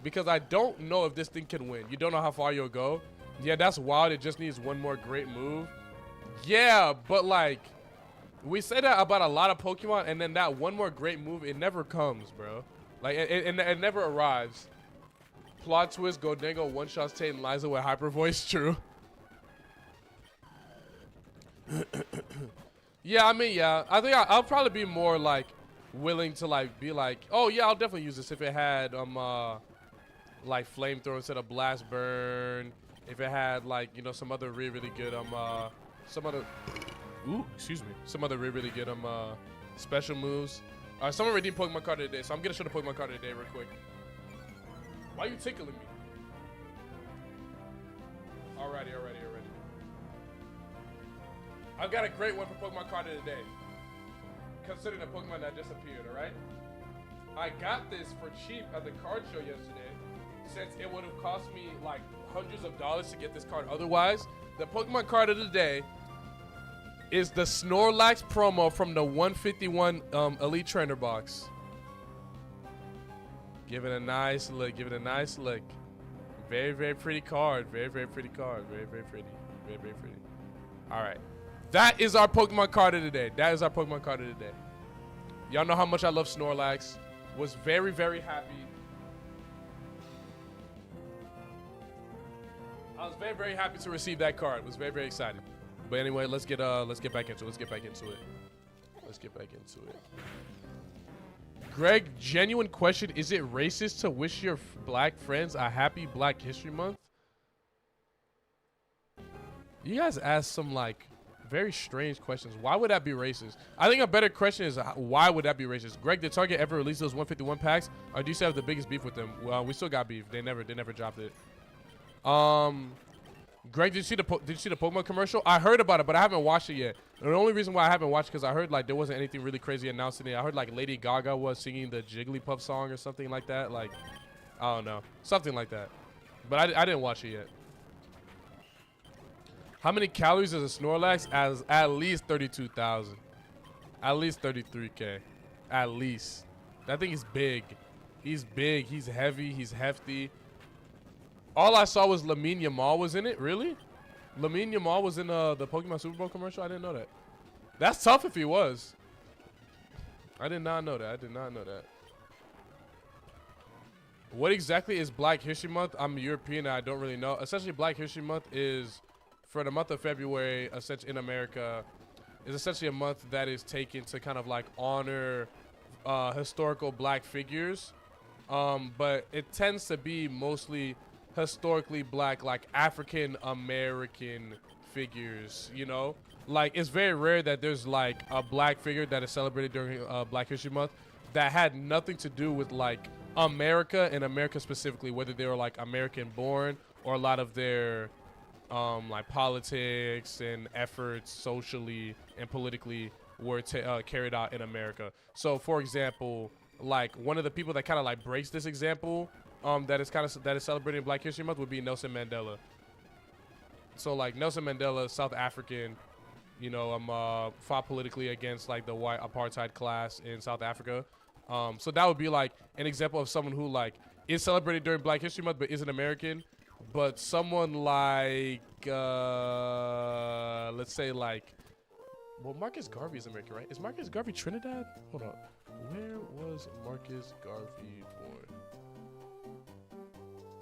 Because I don't know if this thing can win. You don't know how far you'll go. Yeah, that's wild. It just needs one more great move. Yeah, but, like, we say that about a lot of Pokemon, and then that one more great move, it never comes, bro. Like, it never arrives. Plot twist, Godango one-shots Tate and Liza with Hyper Voice. True. Yeah, I mean, yeah. I think I'll probably be more like willing to like be like, oh yeah, I'll definitely use this if it had like flamethrower instead of blast burn. If it had like some other really good some other really good special moves. Someone redeemed Pokemon card of the day, so I'm gonna show the Pokemon card of the day real quick. Why are you tickling me? Alrighty. I've got a great one for Pokemon card of the day. Considering the Pokemon that just appeared, alright? I got this for cheap at the card show yesterday, since it would have cost me like hundreds of dollars to get this card otherwise. The Pokemon card of the day is the Snorlax promo from the 151 Elite Trainer box. Give it a nice look. Very, very pretty card. Very, very pretty card. Very, very pretty. Very, very pretty. Alright. That is our Pokemon card of the day. Y'all know how much I love Snorlax. Was very, very happy. I was very, very happy to receive that card. Was very, very excited. But anyway, let's get back into it. Greg, genuine question: is it racist to wish your black friends a happy Black History Month? You guys asked some like very strange questions. Why would that be racist? I think a better question is why would that be racist? Greg, did Target ever release those 151 packs, or do you still have the biggest beef with them? Well, we still got beef. They never dropped it. Greg, did you see the Pokemon commercial? I heard about it, but I haven't watched it yet. The only reason why I haven't watched it because I heard like there wasn't anything really crazy announced in it. I heard like Lady Gaga was singing the Jigglypuff song or something like that. Like, I don't know, something like that. But I didn't watch it yet. How many calories is a Snorlax? As at least 32,000. At least 33K. At least. That thing is big. He's big. He's heavy. He's hefty. All I saw was Lamine Yamal was in it. Really? Lamine Yamal was in the Pokemon Super Bowl commercial? I didn't know that. That's tough if he was. I did not know that. What exactly is Black History Month? I'm European and I don't really know. Essentially, Black History Month is, for the month of February, essentially in America, is essentially a month that is taken to kind of like honor historical black figures. But it tends to be mostly historically black, like African American figures, like it's very rare that there's like a black figure that is celebrated during Black History Month that had nothing to do with like America and America specifically, whether they were like American born or a lot of their like politics and efforts socially and politically were carried out in America. So for example, like one of the people that kind of like breaks this example that is celebrating Black History Month would be Nelson Mandela. So like Nelson Mandela, South African, you know, fought politically against like the white apartheid class in South Africa. So that would be like an example of someone who like is celebrated during Black History Month but isn't American. But someone like, let's say like, well, Marcus Garvey is American, right? Is Marcus Garvey Trinidad? Hold on. Where was Marcus Garvey born?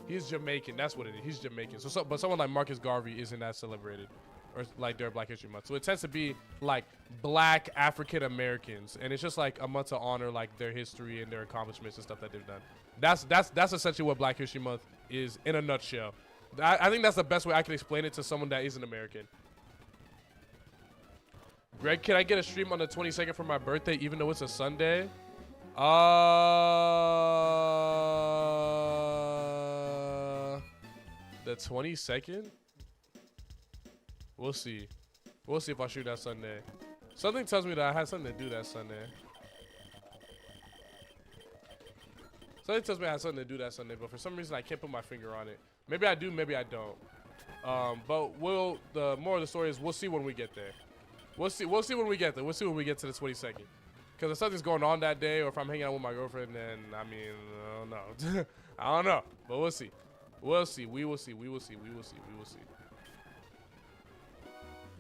He's Jamaican. That's what it is. He's Jamaican. But someone like Marcus Garvey isn't that celebrated, or like during Black History Month. So it tends to be like Black African Americans, and it's just like a month to honor like their history and their accomplishments and stuff that they've done. That's essentially what Black History Month is in a nutshell. I think that's the best way I can explain it to someone that isn't American. Greg, can I get a stream on the 22nd for my birthday, even though it's a Sunday? The 22nd? We'll see. We'll see if I shoot that Sunday. Something tells me that I had something to do that Sunday. Something tells me I had something to do that Sunday, but for some reason I can't put my finger on it. Maybe I do, maybe I don't. But the moral of the story is we'll see when we get there. We'll see when we get there. We'll see when we get to the 22nd. Because if something's going on that day, or if I'm hanging out with my girlfriend, then I mean, I don't know. I don't know. But we'll see. We'll see. We will see. We will see. We will see. We will see.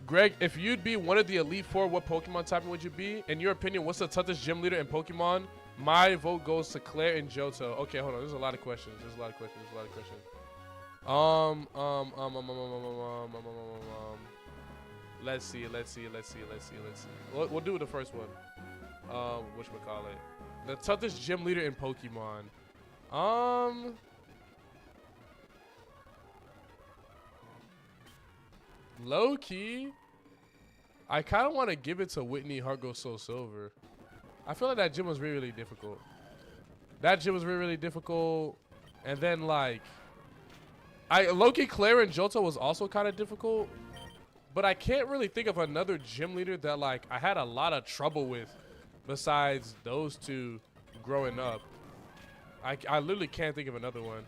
Greg, if you'd be one of the Elite Four, what Pokemon type would you be? In your opinion, what's the toughest gym leader in Pokemon? My vote goes to Claire and Johto. Okay, hold on. There's a lot of questions. There's a lot of questions. There's a lot of questions. Let's see. We'll do the first one. Whatchamacallit? The toughest gym leader in Pokemon. Low key, I kind of want to give it to Whitney Heart Goes Soul Silver. I feel like that gym was really, really difficult. That gym was really, really difficult. And then like, low-key Claire and Johto was also kind of difficult. But I can't really think of another gym leader that like I had a lot of trouble with besides those two growing up. I literally can't think of another one.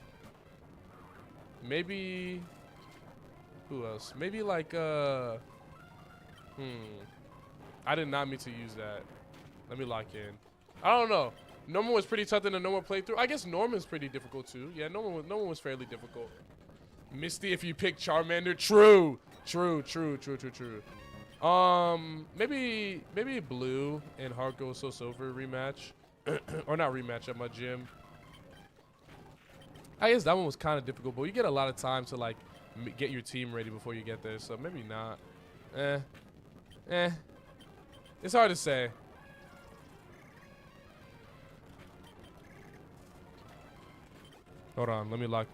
Maybe, who else? Maybe like, I did not mean to use that. Let me lock in. I don't know. Norman was pretty tough in the normal playthrough. I guess Norman's pretty difficult too. Yeah, Norman was fairly difficult. Misty, if you pick Charmander, true. Maybe Blue and Heart Goes Soul Silver rematch, or not rematch at my gym. I guess that one was kind of difficult, but you get a lot of time to like get your team ready before you get there, so maybe not. It's hard to say. Hold on, let me lock.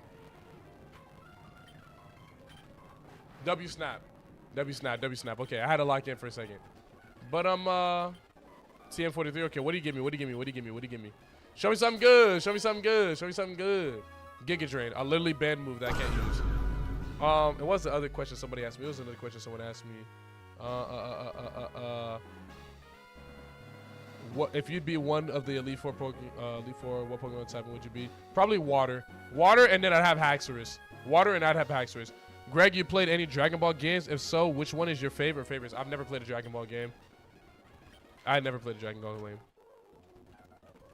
W snap. Okay, I had to lock in for a second. But TM43. Okay, what do you give me? Show me something good. Giga Drain. A literally banned move that I can't use. And what's the other question somebody asked me? It was another question someone asked me. What if you'd be one of the Elite Four what Pokemon type would you be? Probably Water. And then I'd have Haxorus. Greg, you played any Dragon Ball games? If so, which one is your favorites? I've never played a Dragon Ball game. I never played a Dragon Ball game.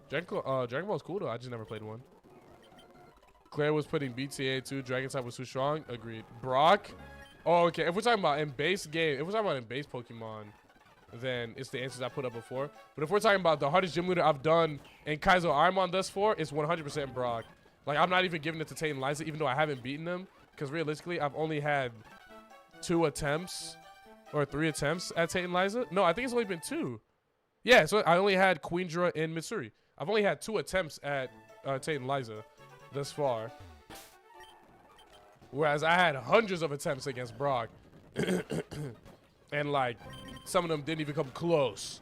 Dragon Ball is cool though. I just never played one. Claire was putting BTA too. Dragon type was too strong. Agreed. Brock. Oh, okay. If we're talking about in base Pokemon, then it's the answers I put up before. But if we're talking about the hardest gym leader I've done in Kaizo Ironmon thus far, it's 100% Brock. Like I'm not even giving it to Tate and Liza, even though I haven't beaten them. Because realistically, I've only had 2 attempts or 3 attempts at Tate and Liza. No, I think it's only been 2. Yeah, so I only had Queendra and Mitsuri. I've only had 2 attempts at Tate and Liza thus far. Whereas I had hundreds of attempts against Brock. And like, some of them didn't even come close.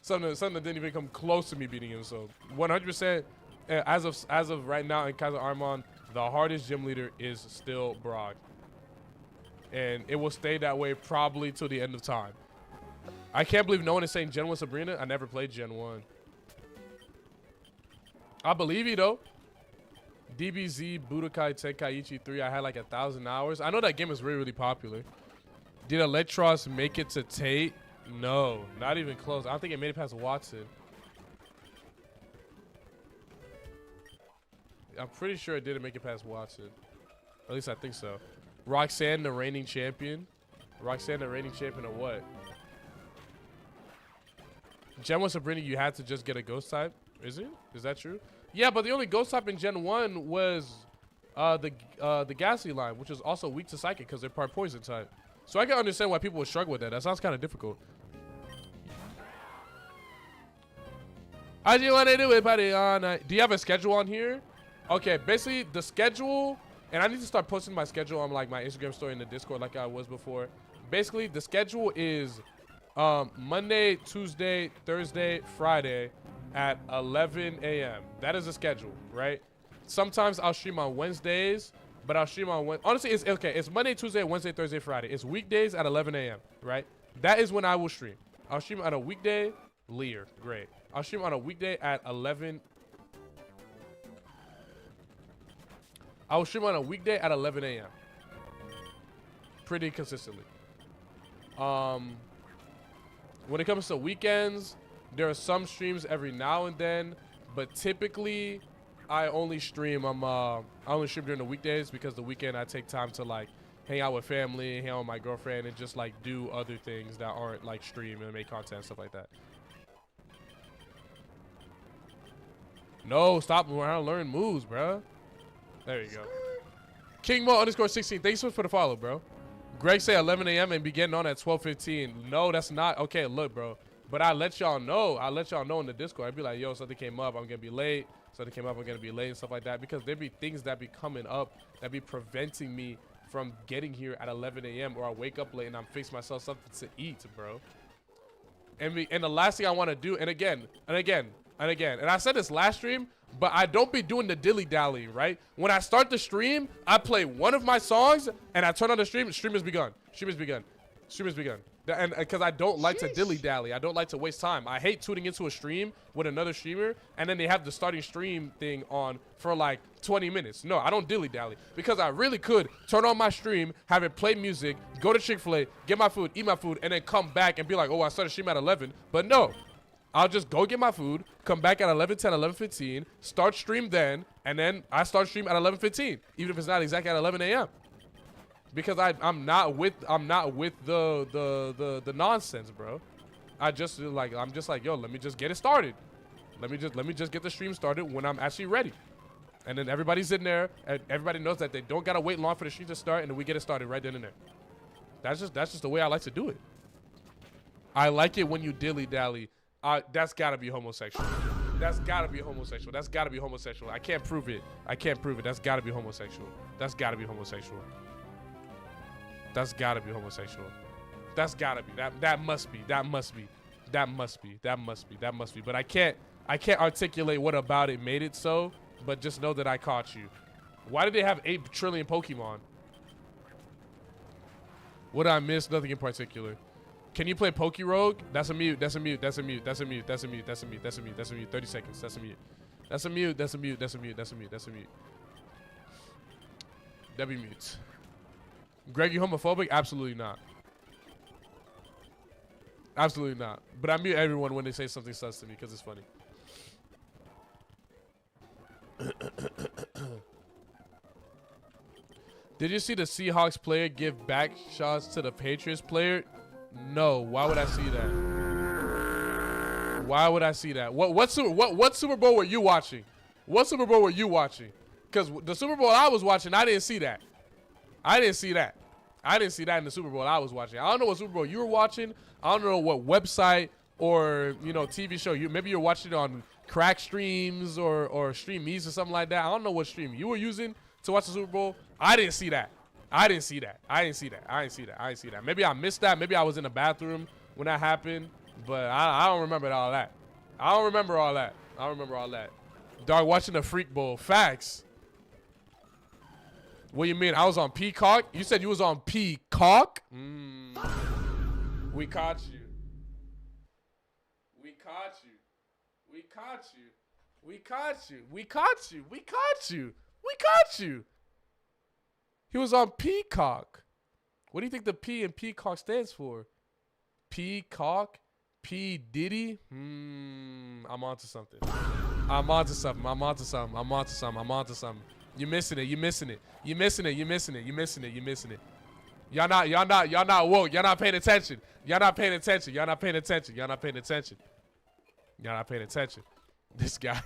Some of them didn't even come close to me beating him. So 100%, as of right now in Kaizo Ironmon, the hardest gym leader is still Brock, and it will stay that way probably till the end of time. I can't believe no one is saying Gen 1 Sabrina. I never played Gen 1. I believe you though. DBZ Budokai Tenkaichi 3. I had like 1,000 hours. I know that game is really, really popular. Did Electros make it to Tate? No, not even close. I don't think it made it past Watson. I'm pretty sure it didn't make it past Watson. At least I think so. Roxanne, the reigning champion. Roxanne, the reigning champion of what? Gen 1 Sabrina, you had to just get a ghost type. Is it? Is that true? Yeah, but the only ghost type in Gen 1 was the Ghastly line, which is also weak to Psychic because they're part poison type. So I can understand why people would struggle with that. That sounds kind of difficult. I just want to do it, buddy. Do you have a schedule on here? Okay, basically the schedule, and I need to start posting my schedule on like my Instagram story in the Discord like I was before. Basically, the schedule is Monday, Tuesday, Thursday, Friday at 11 a.m. That is the schedule, right? Sometimes I'll stream on Wednesdays, but I'll stream on honestly, it's okay. It's Monday, Tuesday, Wednesday, Thursday, Friday. It's weekdays at 11 a.m., right? That is when I will stream. I'll stream on a weekday. Lear, great. I'll stream on a weekday at 11. I will stream on a weekday at 11 a.m. Pretty consistently. When it comes to weekends, there are some streams every now and then, but typically I only stream I only stream during the weekdays because the weekend I take time to like hang out with family, hang out with my girlfriend, and just like do other things that aren't like stream and make content, stuff like that. No, stop around, learn moves, bro. There you go. KingMo_16. Thanks so much for the follow, bro. Greg say 11 a.m. and be getting on at 12:15. No, that's not. Okay, look, bro. But I let y'all know. I let y'all know in the Discord. I'd be like, yo, something came up. I'm going to be late. Something came up. I'm going to be late and stuff like that. Because there be things that be coming up that be preventing me from getting here at 11 a.m. Or I wake up late and I'm fixing myself something to eat, bro. And the last thing I want to do, and I said this last stream, but I don't be doing the dilly-dally, right? When I start the stream, I play one of my songs, and I turn on the stream has begun. Stream has begun. And because I don't like to dilly-dally. I don't like to waste time. I hate tuning into a stream with another streamer, and then they have the starting stream thing on for like 20 minutes. No, I don't dilly-dally. Because I really could turn on my stream, have it play music, go to Chick-fil-A, get my food, eat my food, and then come back and be like, oh, I started stream at 11. But no. I'll just go get my food, come back at 11:10, 11:15, start stream then, and then I start stream at 11:15, even if it's not exactly at 11 a.m. Because I'm not with the nonsense, bro. I'm just like, yo, let me just get it started. Let me just get the stream started when I'm actually ready. And then everybody's in there, and everybody knows that they don't gotta wait long for the stream to start, and then we get it started right then and there. That's just the way I like to do it. I like it when you dilly-dally. That's gotta be homosexual. That's gotta be homosexual. That's gotta be homosexual. I can't prove it. That's gotta be homosexual. That's gotta be homosexual. That's gotta be homosexual. That's gotta be. That must be. But I can't articulate what about it made it so. But just know that I caught you. Why did they have 8 trillion Pokemon? What did I miss? Nothing in particular. Can you play Poke Rogue? That's a mute. 30 seconds. That's a mute. That'd be mute. Greg, you homophobic? Absolutely not. Absolutely not. But I mute everyone when they say something sus to me because it's funny. Did you see the Seahawks player give back shots to the Patriots player? No. Why would I see that? Why would I see that? What Super Bowl were you watching? What Super Bowl were you watching? Because the Super Bowl I was watching, I didn't see that. I didn't see that in the Super Bowl I was watching. I don't know what Super Bowl you were watching. I don't know what website or TV show maybe you're watching it on Crack Streams or Stream East or something like that. I don't know what stream you were using to watch the Super Bowl. I didn't see that. Maybe I missed that. Maybe I was in the bathroom when that happened. But I don't remember all that. Dog watching the Freak Bowl. Facts. What do you mean? I was on Peacock? You said you was on Peacock? We caught you. We caught you. We caught you. We caught you. We caught you. We caught you. We caught you. He was on Peacock. What do you think the P in Peacock stands for? Peacock? P. Diddy? I'm onto something. I'm onto something. I'm onto something. I'm onto something. I'm onto something. You're missing it. You're missing it. You're missing it. You're missing it. You're missing it. You're missing it. Y'all not woke. Y'all not paying attention. Y'all not paying attention. Y'all not paying attention. Y'all not paying attention. Y'all not paying attention. This guy.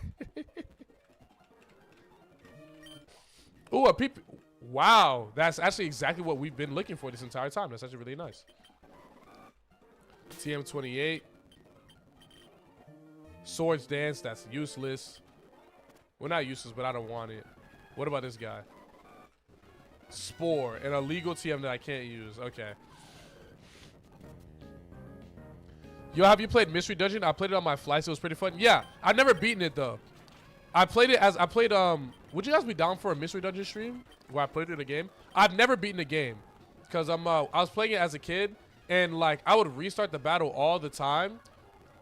Ooh, a peep. Wow. That's actually exactly what we've been looking for this entire time. That's actually really nice. TM28. Swords Dance. That's useless. Well, not useless, but I don't want it. What about this guy? Spore. An illegal TM that I can't use. Okay. Yo, have you played Mystery Dungeon? I played it on my flights. It was pretty fun. Yeah. I've never beaten it, though. I played it as... would you guys be down for a Mystery Dungeon stream? Where I played through the game? I've never beaten the game. Because I was playing it as a kid. And, like, I would restart the battle all the time.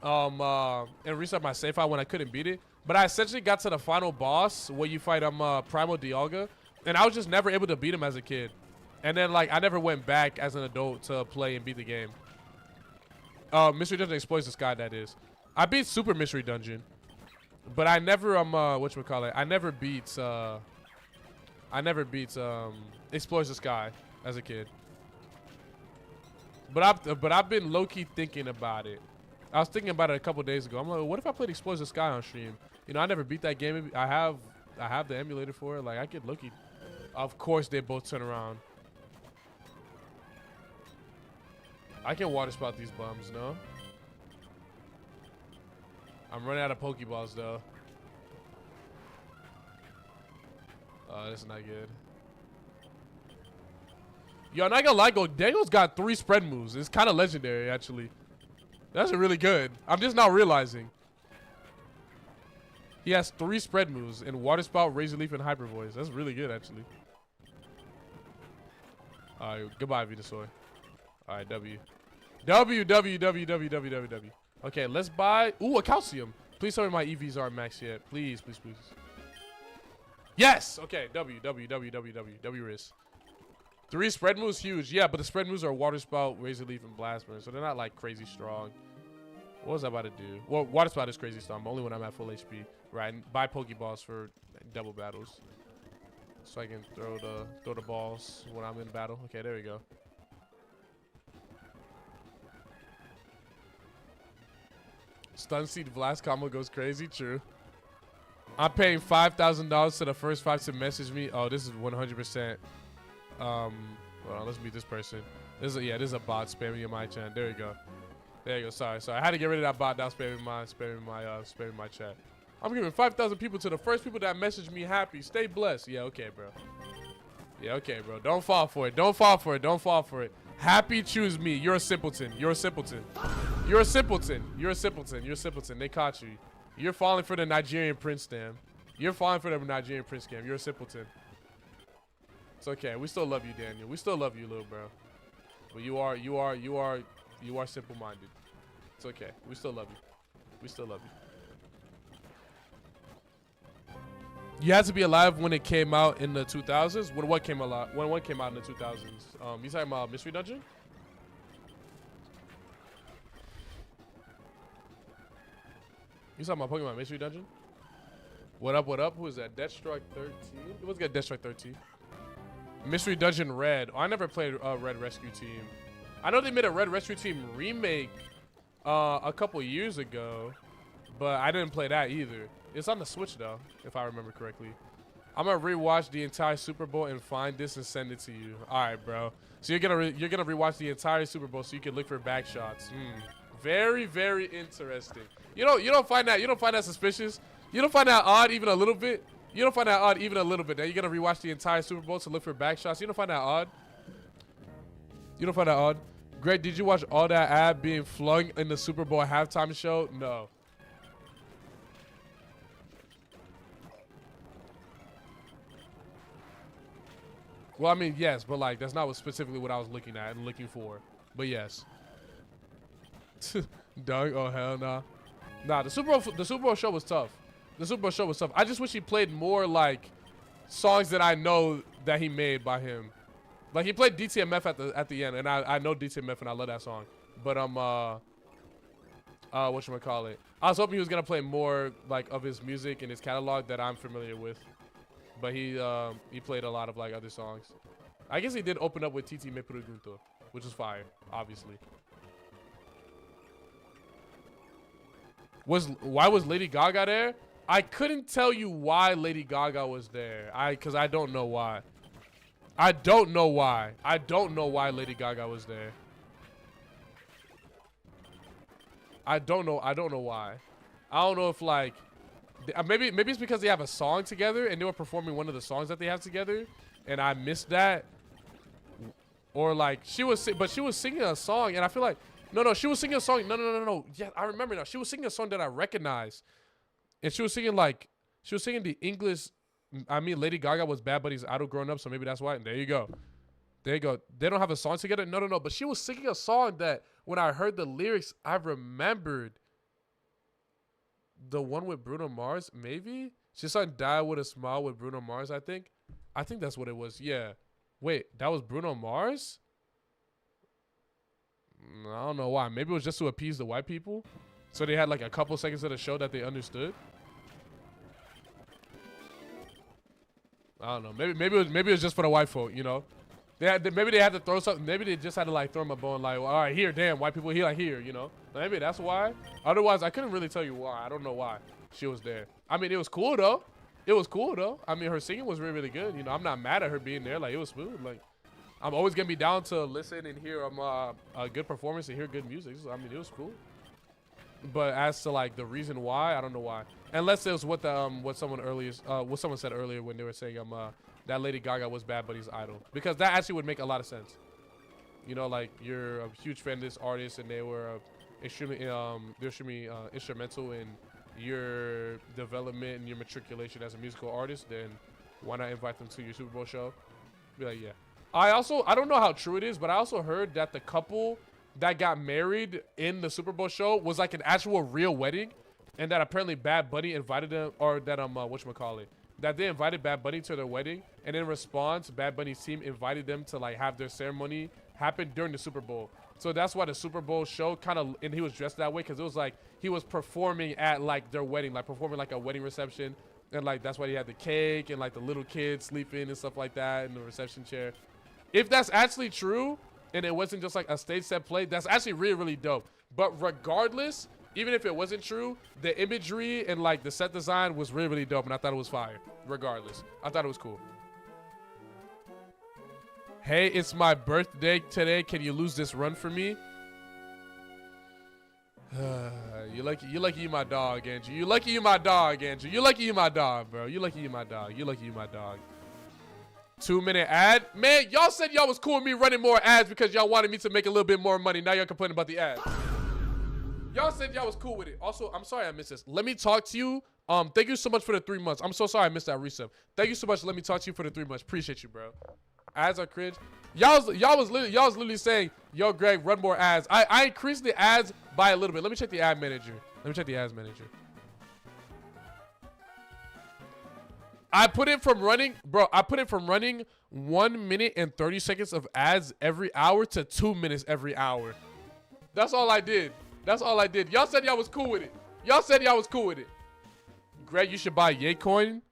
And restart my save file when I couldn't beat it. But I essentially got to the final boss where you fight Primal Dialga, and I was just never able to beat him as a kid. And then like I never went back as an adult to play and beat the game. Mystery Dungeon Exploits the Sky, that is. I beat Super Mystery Dungeon, but I never whatchamacallit, I never beat Explores the Sky as a kid. But I've been low-key thinking about it. I was thinking about it a couple days ago. I'm like, what if I played Explores the Sky on stream? You know, I never beat that game. I have the emulator for it. Like, I could look. Of course, they both turn around. I can water spout these bums, no? I'm running out of Pokeballs, though. Oh, that's not good. Yo, I'm not gonna lie, Daniel's got 3 spread moves. It's kind of legendary, actually. That's really good. I'm just not realizing. He has 3 spread moves in Water Spout, Razor Leaf, and Hyper Voice. That's really good, actually. Alright, goodbye, Venusaur. Alright, W. W, W, W, W, W, W, W. Okay, let's buy... Ooh, a Calcium. Please tell me my EVs aren't maxed yet. Please, please, please. Yes! Okay, W, W, W, W, W. W wrist. 3 spread moves, huge. Yeah, but the spread moves are Water Spout, Razor Leaf, and Blast Burn, so they're not, like, crazy strong. What was I about to do? Well, Water Spout is crazy strong, only when I'm at full HP. Right, and buy Pokeballs for double battles. So I can throw the balls when I'm in battle. Okay, there we go. Stun Seed Blast combo goes crazy, true. I'm paying $5,000 to the first 5 to message me. Oh, this is 100%. Hold on, let's meet this person. This is a bot spamming in my chat. There you go. There you go. Sorry. I had to get rid of that bot that was spamming my chat. I'm giving 5,000 people to the first people that message me happy. Stay blessed. Yeah, okay, bro. Yeah, okay, bro. Don't fall for it. Don't fall for it. Don't fall for it. Happy choose me. You're a simpleton. You're a simpleton. You're a simpleton. You're a simpleton. You're a simpleton. They caught you. You're falling for the Nigerian prince scam. You're falling for the Nigerian prince scam. You're a simpleton. It's okay. We still love you, Daniel. We still love you, little bro. But you are simple-minded. It's okay. We still love you. We still love you. You had to be alive when it came out in the 2000s. When what came out? When what came out in the 2000s? You talking about Mystery Dungeon? You talking about Pokemon Mystery Dungeon? What up? What up? Who is that? Deathstrike 13. Let's get Deathstrike 13. Mystery Dungeon Red. Oh, I never played Red Rescue Team. I know they made a Red Rescue Team remake a couple years ago, but I didn't play that either. It's on the Switch though, if I remember correctly. I'm gonna rewatch the entire Super Bowl and find this and send it to you. All right, bro. So you're gonna rewatch the entire Super Bowl so you can look for back shots. Very, very interesting. You don't find that suspicious. You don't find that odd even a little bit. You don't find that odd even a little bit. Now you're gonna rewatch the entire Super Bowl to look for back shots. You don't find that odd. You don't find that odd. Greg, did you watch all that ad being flung in the Super Bowl halftime show? No. Well, I mean, yes, but like that's not what specifically what I was looking at and looking for. But yes. Doug, oh hell nah. Nah, the Super Bowl show was tough. The Super Bowl show was tough. I just wish he played more like songs that I know that he made by him. Like he played DTMF at the end, and I know DTMF and I love that song. But whatchamacallit, I was hoping he was gonna play more like of his music and his catalog that I'm familiar with. But he played a lot of like other songs. I guess he did open up with TT Me Pregunto, which is fire, obviously. Why was Lady Gaga there? I couldn't tell you why Lady Gaga was there. Cause I don't know why. I don't know why. I don't know why Lady Gaga was there. I don't know why. I don't know if like maybe it's because they have a song together and they were performing one of the songs that they have together and I missed that. Or like she was singing a song and I feel like no, she was singing a song. No. Yeah, I remember now. She was singing a song that I recognize. And she was singing the English. I mean, Lady Gaga was Bad Bunny's idol growing up, so maybe that's why. And there you go. There you go. They don't have a song together? No. But she was singing a song that when I heard the lyrics, I remembered. The one with Bruno Mars, maybe? She sang Die With A Smile with Bruno Mars, I think. I think that's what it was. Yeah. Wait, that was Bruno Mars? I don't know why. Maybe it was just to appease the white people. So they had like a couple seconds of the show that they understood. I don't know. Maybe it was just for the white folk, you know. Maybe they had to throw something. Maybe they just had to like throw them a bone like, well, all right, here, damn, white people here, like here, you know. Maybe that's why. Otherwise, I couldn't really tell you why. I don't know why she was there. I mean, it was cool though. It was cool though. I mean, her singing was really, really good. You know, I'm not mad at her being there. Like it was smooth. Like I'm always gonna be down to listen and hear a good performance and hear good music. So, I mean, it was cool. But as to like the reason why, I don't know why. Unless it was what someone said earlier when they were saying that Lady Gaga was Bad Bunny's idol, because that actually would make a lot of sense. You know, like you're a huge fan of this artist and they were extremely instrumental in your development and your matriculation as a musical artist. Then why not invite them to your Super Bowl show? Be like, yeah. I don't know how true it is, but I also heard that the couple that got married in the Super Bowl show was like an actual real wedding, and that apparently Bad Bunny invited them, or that that they invited Bad Bunny to their wedding, and in response, Bad Bunny's team invited them to like have their ceremony happen during the Super Bowl. So that's why the Super Bowl show kind of, and he was dressed that way because it was like he was performing at like their wedding, like performing like a wedding reception, and like that's why he had the cake and like the little kids sleeping and stuff like that in the reception chair. If that's actually true, and it wasn't just like a stage set play, that's actually really, really dope. But regardless, even if it wasn't true, the imagery and like the set design was really, really dope, and I thought it was fire. Regardless, I thought it was cool. Hey, it's my birthday today. Can you lose this run for me? You lucky you my dog, Andrew. You lucky you my dog, Andrew. You lucky you my dog, bro. You lucky you my dog. You lucky you my dog. 2-minute ad. Man, y'all said y'all was cool with me running more ads because y'all wanted me to make a little bit more money. Now y'all complaining about the ads. Y'all said y'all was cool with it. Also, I'm sorry I missed this. Let me talk to you. Thank you so much for the 3 months. I'm so sorry I missed that resub. Thank you so much. Let me talk to you for the 3 months. Appreciate you, bro. Ads are cringe. Y'all was literally saying, yo, Greg, run more ads. I increased the ads by a little bit. Let me check the ad manager. Let me check the ads manager. I put it from running, bro. I put it from running 1 minute and 30 seconds of ads every hour to 2 minutes every hour. That's all I did. That's all I did. Y'all said y'all was cool with it. Y'all said y'all was cool with it. Greg, you should buy Yecoin.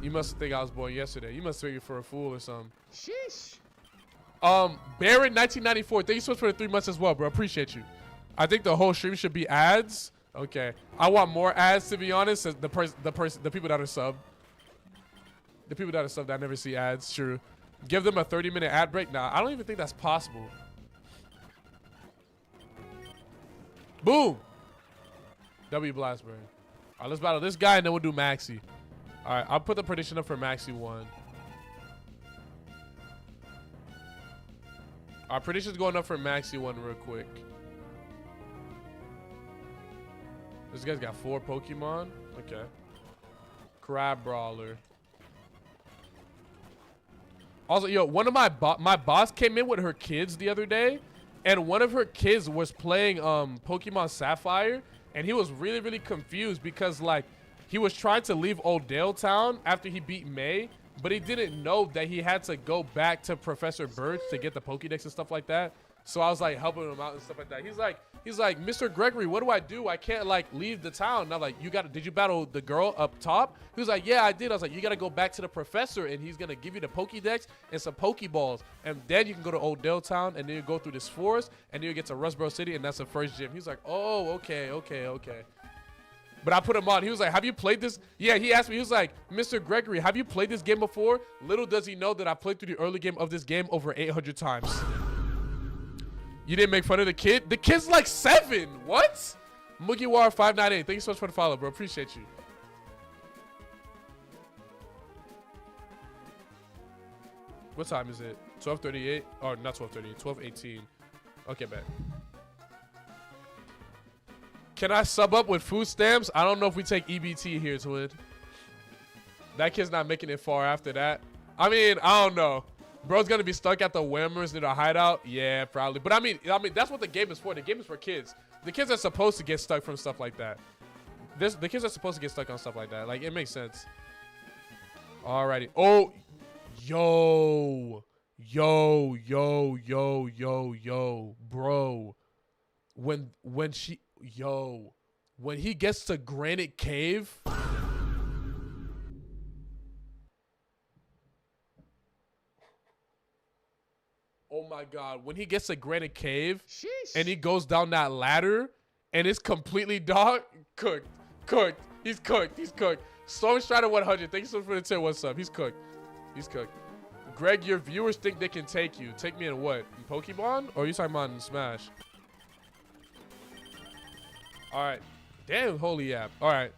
You must think I was born yesterday. You must take it for a fool or something. Sheesh. Baron 1994. Thank you so much for the 3 months as well, bro. Appreciate you. I think the whole stream should be ads. Okay, I want more ads, to be honest. The people that are subbed, the people that are subbed, I never see ads. True. Give them a 30-minute ad break. Nah, I don't even think that's possible. Boom. W Blastburn. All right, let's battle this guy and then we'll do Maxi. All right, I'll put the prediction up for Maxi 1. Our prediction's going up for Maxi 1 real quick. This guy's got 4 Pokemon. Okay. Crab Brawler. Also, yo, one of my boss came in with her kids the other day, and one of her kids was playing Pokemon Sapphire, and he was really, really confused because like he was trying to leave Oldale Town after he beat May, but he didn't know that he had to go back to Professor Birch to get the Pokédex and stuff like that. So I was like helping him out and stuff like that. He's like, Mr. Gregory, what do I do? I can't like leave the town. And I'm like, did you battle the girl up top? He was like, yeah, I did. I was like, you got to go back to the professor and he's going to give you the Pokédex and some Pokeballs. And then you can go to Oldale Town and then you go through this forest and then you get to Rustboro City and that's the first gym. He's like, oh, okay. But I put him on. He was like, have you played this? Yeah, he asked me. He was like, Mr. Gregory, have you played this game before? Little does he know that I played through the early game of this game over 800 times. You didn't make fun of the kid? The kid's like 7. What? Mugiwar598. Thank you so much for the follow, bro. Appreciate you. What time is it? 12:38? Oh, not 12:38. 12:18. Okay, bet. Can I sub up with food stamps? I don't know if we take EBT here, Twin. That kid's not making it far after that. I mean, I don't know. Bro's gonna be stuck at the Whammers near the hideout. Yeah, probably. But I mean, that's what the game is for. The game is for kids. The kids are supposed to get stuck from stuff like that. The kids are supposed to get stuck on stuff like that. Like, it makes sense. Alrighty. Oh, yo, bro. When he gets to Granite Cave. Oh my God, when he gets to Granite Cave and he goes down that ladder and it's completely dark, cooked. He's cooked. Storm Strider 100, thank you so much for the tip. What's up? He's cooked. Greg, your viewers think they can take you. Take me in what? In Pokemon? Or are you talking about in Smash? All right. Damn, holy app. All right.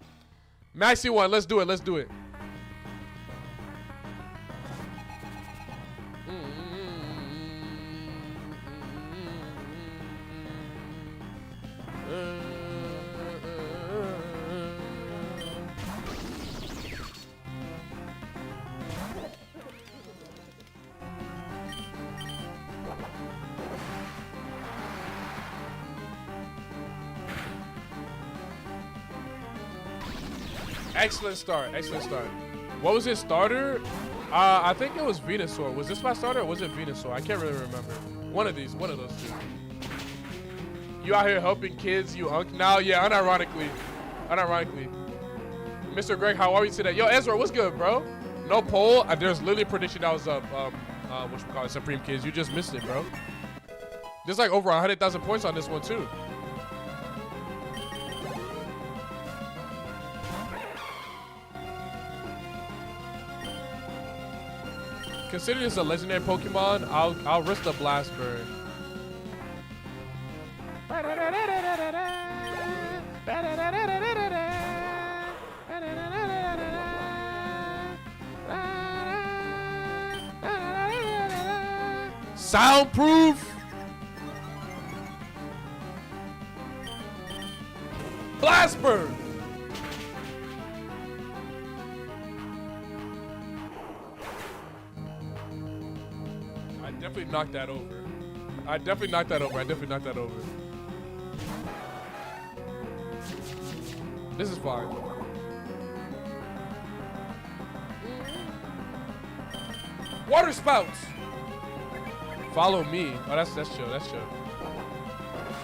Maxi 1, let's do it. Excellent start. What was his starter? I think it was Venusaur. Was this my starter or was it Venusaur? I can't really remember. One of those two. You out here helping kids, you unk? Now, yeah, unironically. Mr. Greg, how are you today? Yo, Ezra, what's good, bro? No poll. There's literally a prediction that was up. Whatchamacallit, Supreme Kids. You just missed it, bro. There's like over 100,000 points on this one, too. Consider this a legendary Pokemon. I'll risk the Blast Burn. Soundproof. Blast Burn. I definitely knocked that over. This is fine. Water spouts. Follow me. Oh, that's chill.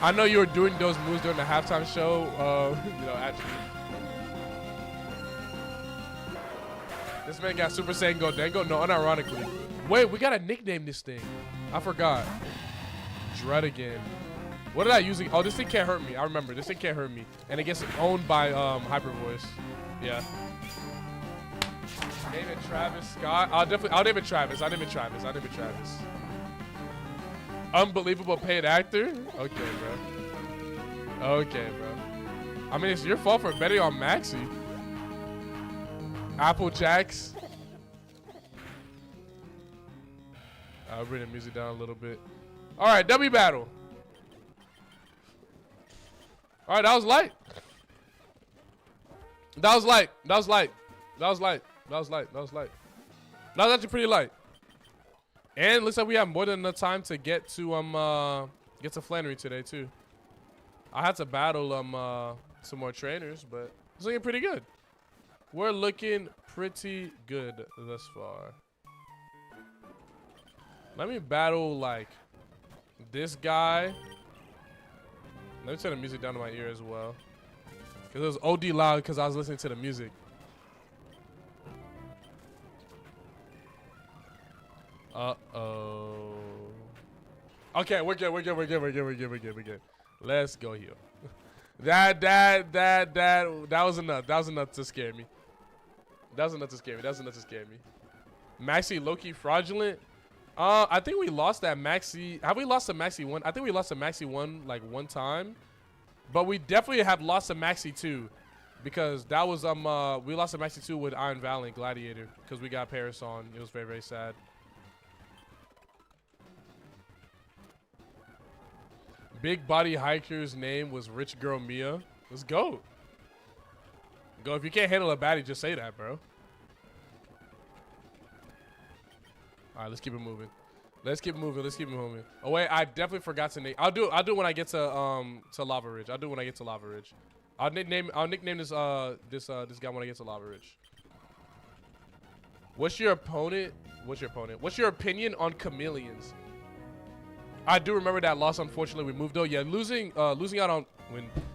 I know you were doing those moves during the halftime show. Actually. This man got Super Saiyan Godengo. No, unironically. Wait, we gotta nickname this thing. I forgot. Dread again. What did I use? Oh, this thing can't hurt me. I remember. This thing can't hurt me. And it gets owned by Hyper Voice. Yeah. David Travis Scott. I'll name it Travis. Unbelievable paid actor? Okay, bro. I mean, it's your fault for betting on Maxi. Apple Jacks. I'll bring the music down a little bit. All right, W battle. All right, that was light. That was actually pretty light. And looks like we have more than enough time to get to Flannery today too. I had to battle some more trainers, but it's looking pretty good. We're looking pretty good thus far. Let me battle like this guy. Let me turn the music down to my ear as well, because it was OD loud because I was listening to the music. Uh-oh. Okay, we're good. We're good. Let's go here. That was enough. That was enough to scare me. Maxi low-key fraudulent. I think we lost that Maxi. Have we lost a Maxi 1? I think we lost a Maxi 1 like one time. But we definitely have lost a Maxi 2. Because that was we lost a Maxi 2 with Iron Valiant Gladiator. Because we got Paris on. It was very, very sad. Big body hiker's name was Rich Girl Mia. Let's go. Go. If you can't handle a baddie, just say that, bro. All right, let's keep it moving. Let's keep it moving. Oh wait, I definitely forgot to name. I'll do it when I get to Lava Ridge. I'll do it when I get to Lava Ridge. I'll nickname this this guy when I get to Lava Ridge. What's your opinion on chameleons? I do remember that loss. Unfortunately, we moved though. Yeah, losing out on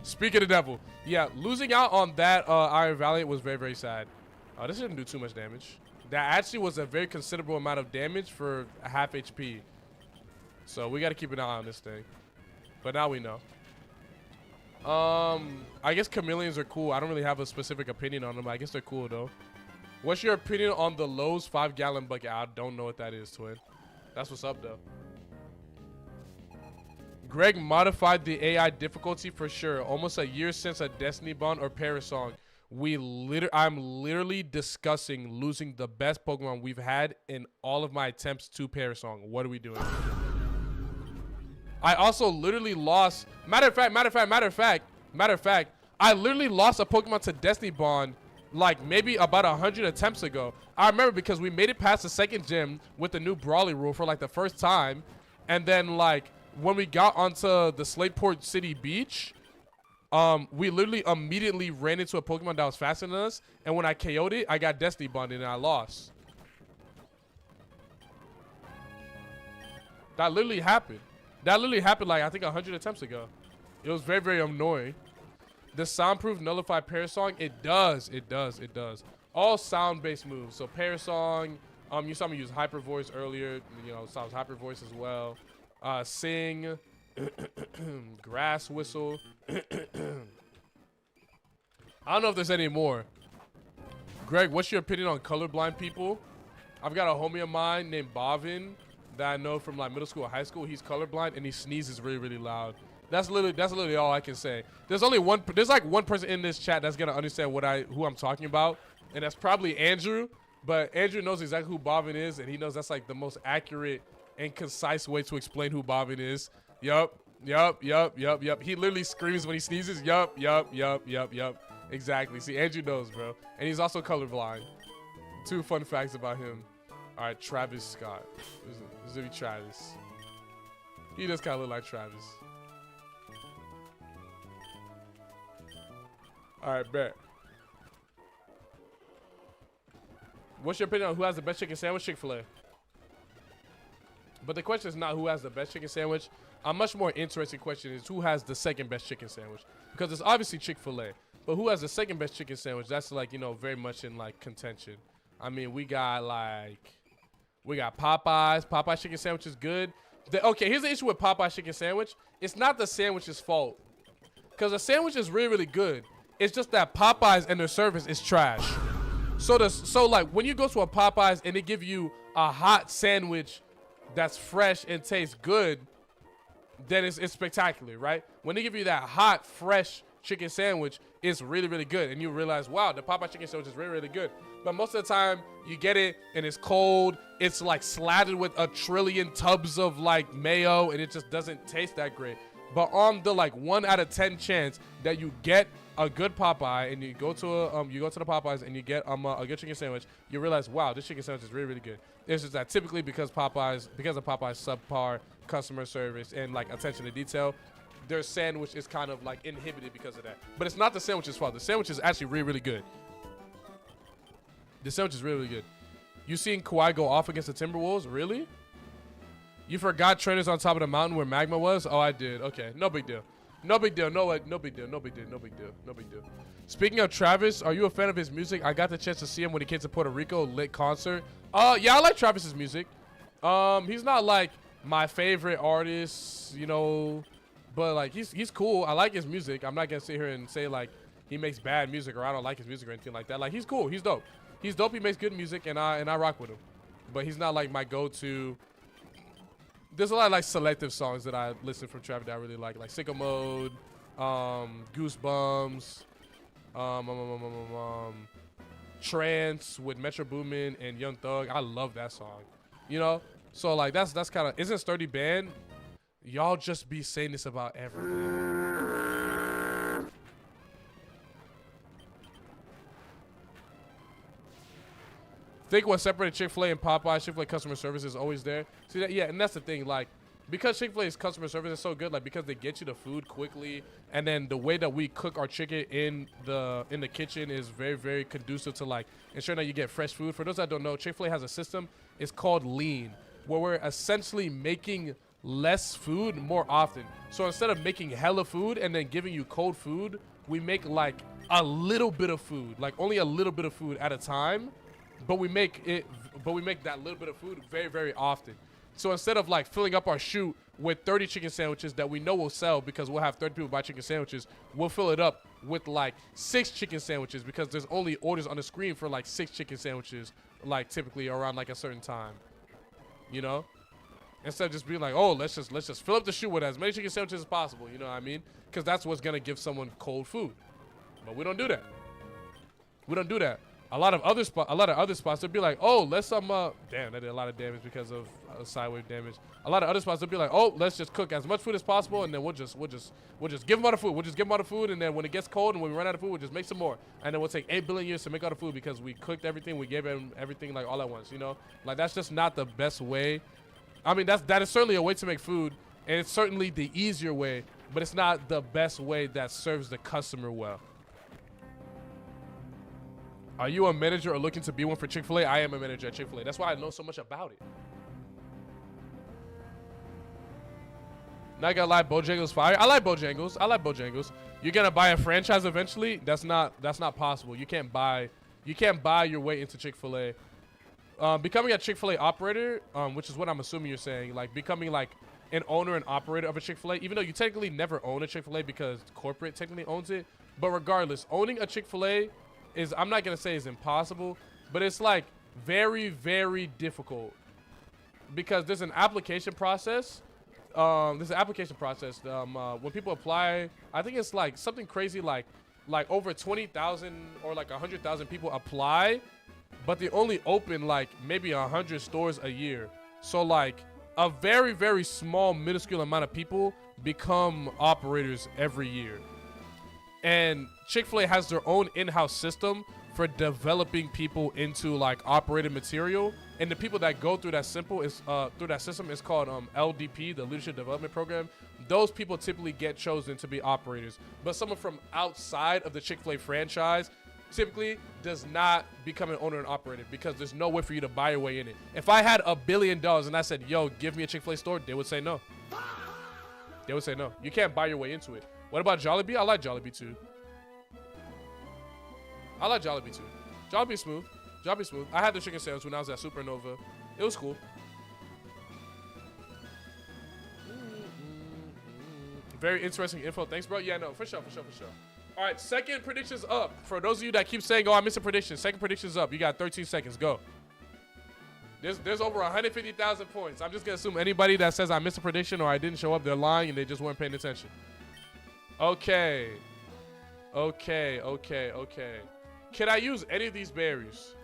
speak of the devil. Yeah, losing out on that Iron Valiant was very, very sad. This didn't do too much damage. That actually was a very considerable amount of damage for a half HP. So we got to keep an eye on this thing. But now we know. I guess chameleons are cool. I don't really have a specific opinion on them. I guess they're cool though. What's your opinion on the Lowe's 5-gallon bucket? I don't know what that is, twin. That's what's up though. Greg modified the AI difficulty for sure. Almost a year since a Destiny Bond or Paris song. I'm literally discussing losing the best Pokemon we've had in all of my attempts to Paris song. What are we doing? I also literally lost. Matter of fact, I literally lost a Pokemon to Destiny Bond like maybe about 100 attempts ago. I remember because we made it past the second gym with the new Brawly rule for like the first time, and then like when we got onto the Slateport City Beach, we literally immediately ran into a Pokemon that was faster than us, and when I KO'd it, I got Destiny Bonded and I lost. That literally happened. Like I think 100 attempts ago. It was very, very annoying. The soundproof nullify Paris song? It does. All sound-based moves. So Paris song, you saw me use Hyper Voice earlier. You know, sounds Hyper Voice as well. Sing, Grass Whistle. I don't know if there's any more. Greg, what's your opinion on colorblind people? I've got a homie of mine named Bavin that I know from like middle school or high school. He's colorblind and he sneezes really, really loud. That's literally all I can say. There's like one person in this chat that's gonna understand who I'm talking about, and that's probably Andrew. But Andrew knows exactly who Bavin is, and he knows that's like the most accurate and concise way to explain who Bavin is. Yup. He literally screams when he sneezes. Yup. Exactly. See, Andrew knows, bro. And he's also colorblind. 2 fun facts about him. All right, Travis Scott. This is gonna be Travis. He does kind of look like Travis. All right, bet. What's your opinion on who has the best chicken sandwich? Chick-fil-A. But the question is not who has the best chicken sandwich. A much more interesting question is who has the second best chicken sandwich. Because it's obviously Chick-fil-A. But who has the second best chicken sandwich? That's like, you know, very much in like contention. I mean, we got Popeyes. Popeyes chicken sandwich is good. Okay, here's the issue with Popeyes chicken sandwich. It's not the sandwich's fault. Because the sandwich is really, really good. It's just that Popeyes and their service is trash. So like when you go to a Popeyes and they give you a hot sandwich that's fresh and tastes good, then it's spectacular, right? When they give you that hot, fresh chicken sandwich, it's really, really good. And you realize, wow, the Popeye chicken sandwich is really, really good. But most of the time, you get it and it's cold. It's like slathered with a trillion tubs of like mayo and it just doesn't taste that great. But on the like 1 out of 10 chance that you get a good Popeye and you go to the Popeyes and you get a good chicken sandwich, you realize, wow, this chicken sandwich is really, really good. It's just that typically because of Popeyes subpar customer service and like attention to detail, their sandwich is kind of like inhibited because of that. But it's not the sandwich's fault. The sandwich is actually really, really good. The sandwich is really, really good. You seen Kawhi go off against the Timberwolves? Really? You forgot trainers on top of the mountain where magma was? Oh, I did. Okay, no big deal. No big deal. No big deal. No big deal. No big deal. No big deal. Speaking of Travis, are you a fan of his music? I got the chance to see him when he came to Puerto Rico, lit concert. Yeah, I like Travis's music. He's not like my favorite artist, you know, but like he's cool. I like his music. I'm not gonna sit here and say like he makes bad music or I don't like his music or anything like that. Like he's cool. He's dope. He's dope. He makes good music, and I rock with him. But he's not like my go-to. There's a lot of like selective songs that I listen from Travis that I really like Sicko Mode, Goosebumps, Trance with Metro Boomin and Young Thug. I love that song, you know. So like that's kind of, isn't Sturdy banned? Y'all just be saying this about everything. Think what separated Chick-fil-A and Popeye. Chick-fil-A customer service is always there. See that? Yeah, and that's the thing. Like, because Chick-fil-A's customer service is so good, like because they get you the food quickly, and then the way that we cook our chicken in the kitchen is very, very conducive to like ensuring that you get fresh food. For those that don't know, Chick-fil-A has a system. It's called Lean, where we're essentially making less food more often. So instead of making hella food and then giving you cold food, we make like a little bit of food, like only a little bit of food at a time. But we make that little bit of food very, very often. So instead of like filling up our chute with 30 chicken sandwiches that we know will sell because we'll have 30 people buy chicken sandwiches, we'll fill it up with like 6 chicken sandwiches because there's only orders on the screen for like 6 chicken sandwiches, like typically around like a certain time, you know? Instead of just being like, oh, let's just fill up the chute with as many chicken sandwiches as possible, you know what I mean? Because that's what's gonna give someone cold food. But we don't do that. We don't do that. A lot of other spots, they'll be like, oh, let's damn, that did a lot of damage because of sidewave damage. A lot of other spots, they'll be like, oh, let's just cook as much food as possible, and then we'll just give them all the food. We'll just give them all the food, and then when it gets cold and when we run out of food, we'll just make some more. And then we'll take 8 billion years to make all the food because we cooked everything, we gave them everything like all at once, you know? Like that's just not the best way. I mean, that is certainly a way to make food, and it's certainly the easier way, but it's not the best way that serves the customer well. Are you a manager or looking to be one for Chick-fil-A? I am a manager at Chick-fil-A. That's why I know so much about it. Not gonna lie, Bojangles fire. I like Bojangles. I like Bojangles. You're gonna buy a franchise eventually? That's not possible. You can't buy your way into Chick-fil-A. Becoming a Chick-fil-A operator, which is what I'm assuming you're saying, like becoming like an owner and operator of a Chick-fil-A, even though you technically never own a Chick-fil-A because corporate technically owns it. But regardless, owning a Chick-fil-A is, I'm not gonna say it's impossible, but it's like very, very difficult because there's an application process. When people apply, I think it's like something crazy like over 20,000 or like 100,000 people apply, but they only open like maybe 100 stores a year. So like a very, very small, minuscule amount of people become operators every year. And Chick-fil-A has their own in-house system for developing people into like operating material. And the people that go through that system is called LDP, the Leadership Development Program. Those people typically get chosen to be operators. But someone from outside of the Chick-fil-A franchise typically does not become an owner and operator because there's no way for you to buy your way in it. If I had $1 billion and I said, yo, give me a Chick-fil-A store, they would say no. They would say no. You can't buy your way into it. What about Jollibee? I like Jollibee too. I like Jollibee too. Jollibee's smooth. Jollibee's smooth. I had the chicken sandwich when I was at Supernova. It was cool. Very interesting info. Thanks, bro. Yeah, no, for sure. All right, second prediction's up. For those of you that keep saying, oh, I missed a prediction. Second prediction's up. You got 13 seconds. Go. There's over 150,000 points. I'm just going to assume anybody that says I missed a prediction or I didn't show up, they're lying and they just weren't paying attention. Okay. Can I use any of these berries?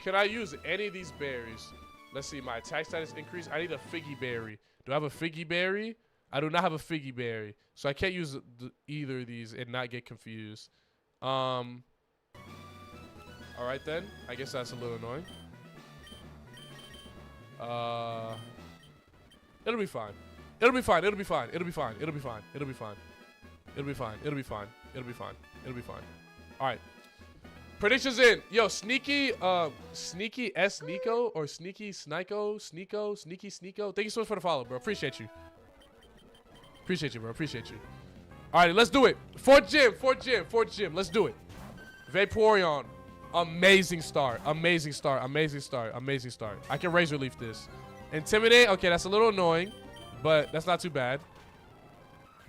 Can I use any of these berries? Let's see, my attack status increase. I need a Figgy Berry. Do I have a Figgy Berry? I do not have a Figgy Berry. So I can't use either of these and not get confused. All right then. I guess that's a little annoying. It'll be fine. It'll be fine. It'll be fine. It'll be fine. It'll be fine. It'll be fine. It'll be fine. It'll be fine. It'll be fine. It'll be fine. All right. Predictions in. Yo, Sneaky S Nico or Sneaky Sneeko, Sneaky Sneeko. Thank you so much for the follow, bro. Appreciate you. Appreciate you, bro. Appreciate you. All right, let's do it. Fourth gym. Let's do it. Vaporeon. Amazing start. Amazing start. I can Razor Leaf this. Intimidate. Okay, that's a little annoying, but that's not too bad.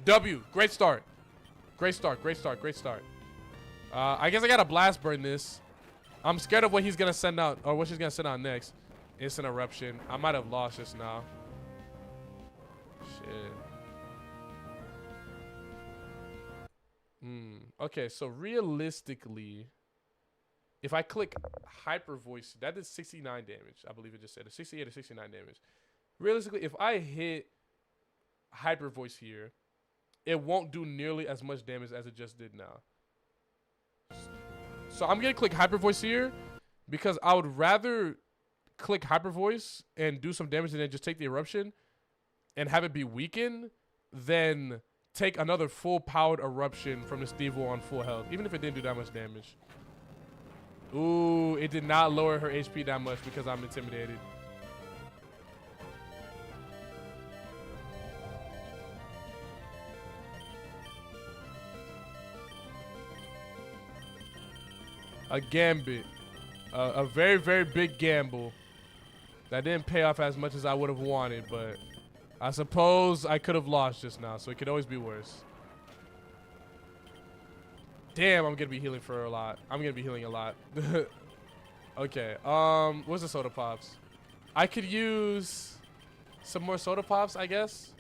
W. Great start. Great start. I guess I gotta Blast Burn this. I'm scared of what he's gonna send out, or what she's gonna send out next. Instant Eruption. I might have lost just now. Shit. Okay, so realistically, if I click Hyper Voice, that did 69 damage. I believe it just said 68 or 69 damage. Realistically, if I hit Hyper Voice here, it won't do nearly as much damage as it just did now. So I'm gonna click Hyper Voice here because I would rather click Hyper Voice and do some damage and then just take the Eruption and have it be weakened than take another full powered Eruption from the Steve-O on full health, even if it didn't do that much damage. Ooh, it did not lower her HP that much because I'm intimidated. A Gambit. A very, very big gamble. That didn't pay off as much as I would have wanted, but I suppose I could have lost just now, so it could always be worse. Damn, I'm gonna be healing for a lot. I'm gonna be healing a lot. Okay, where's the Soda Pops? I could use some more Soda Pops, I guess.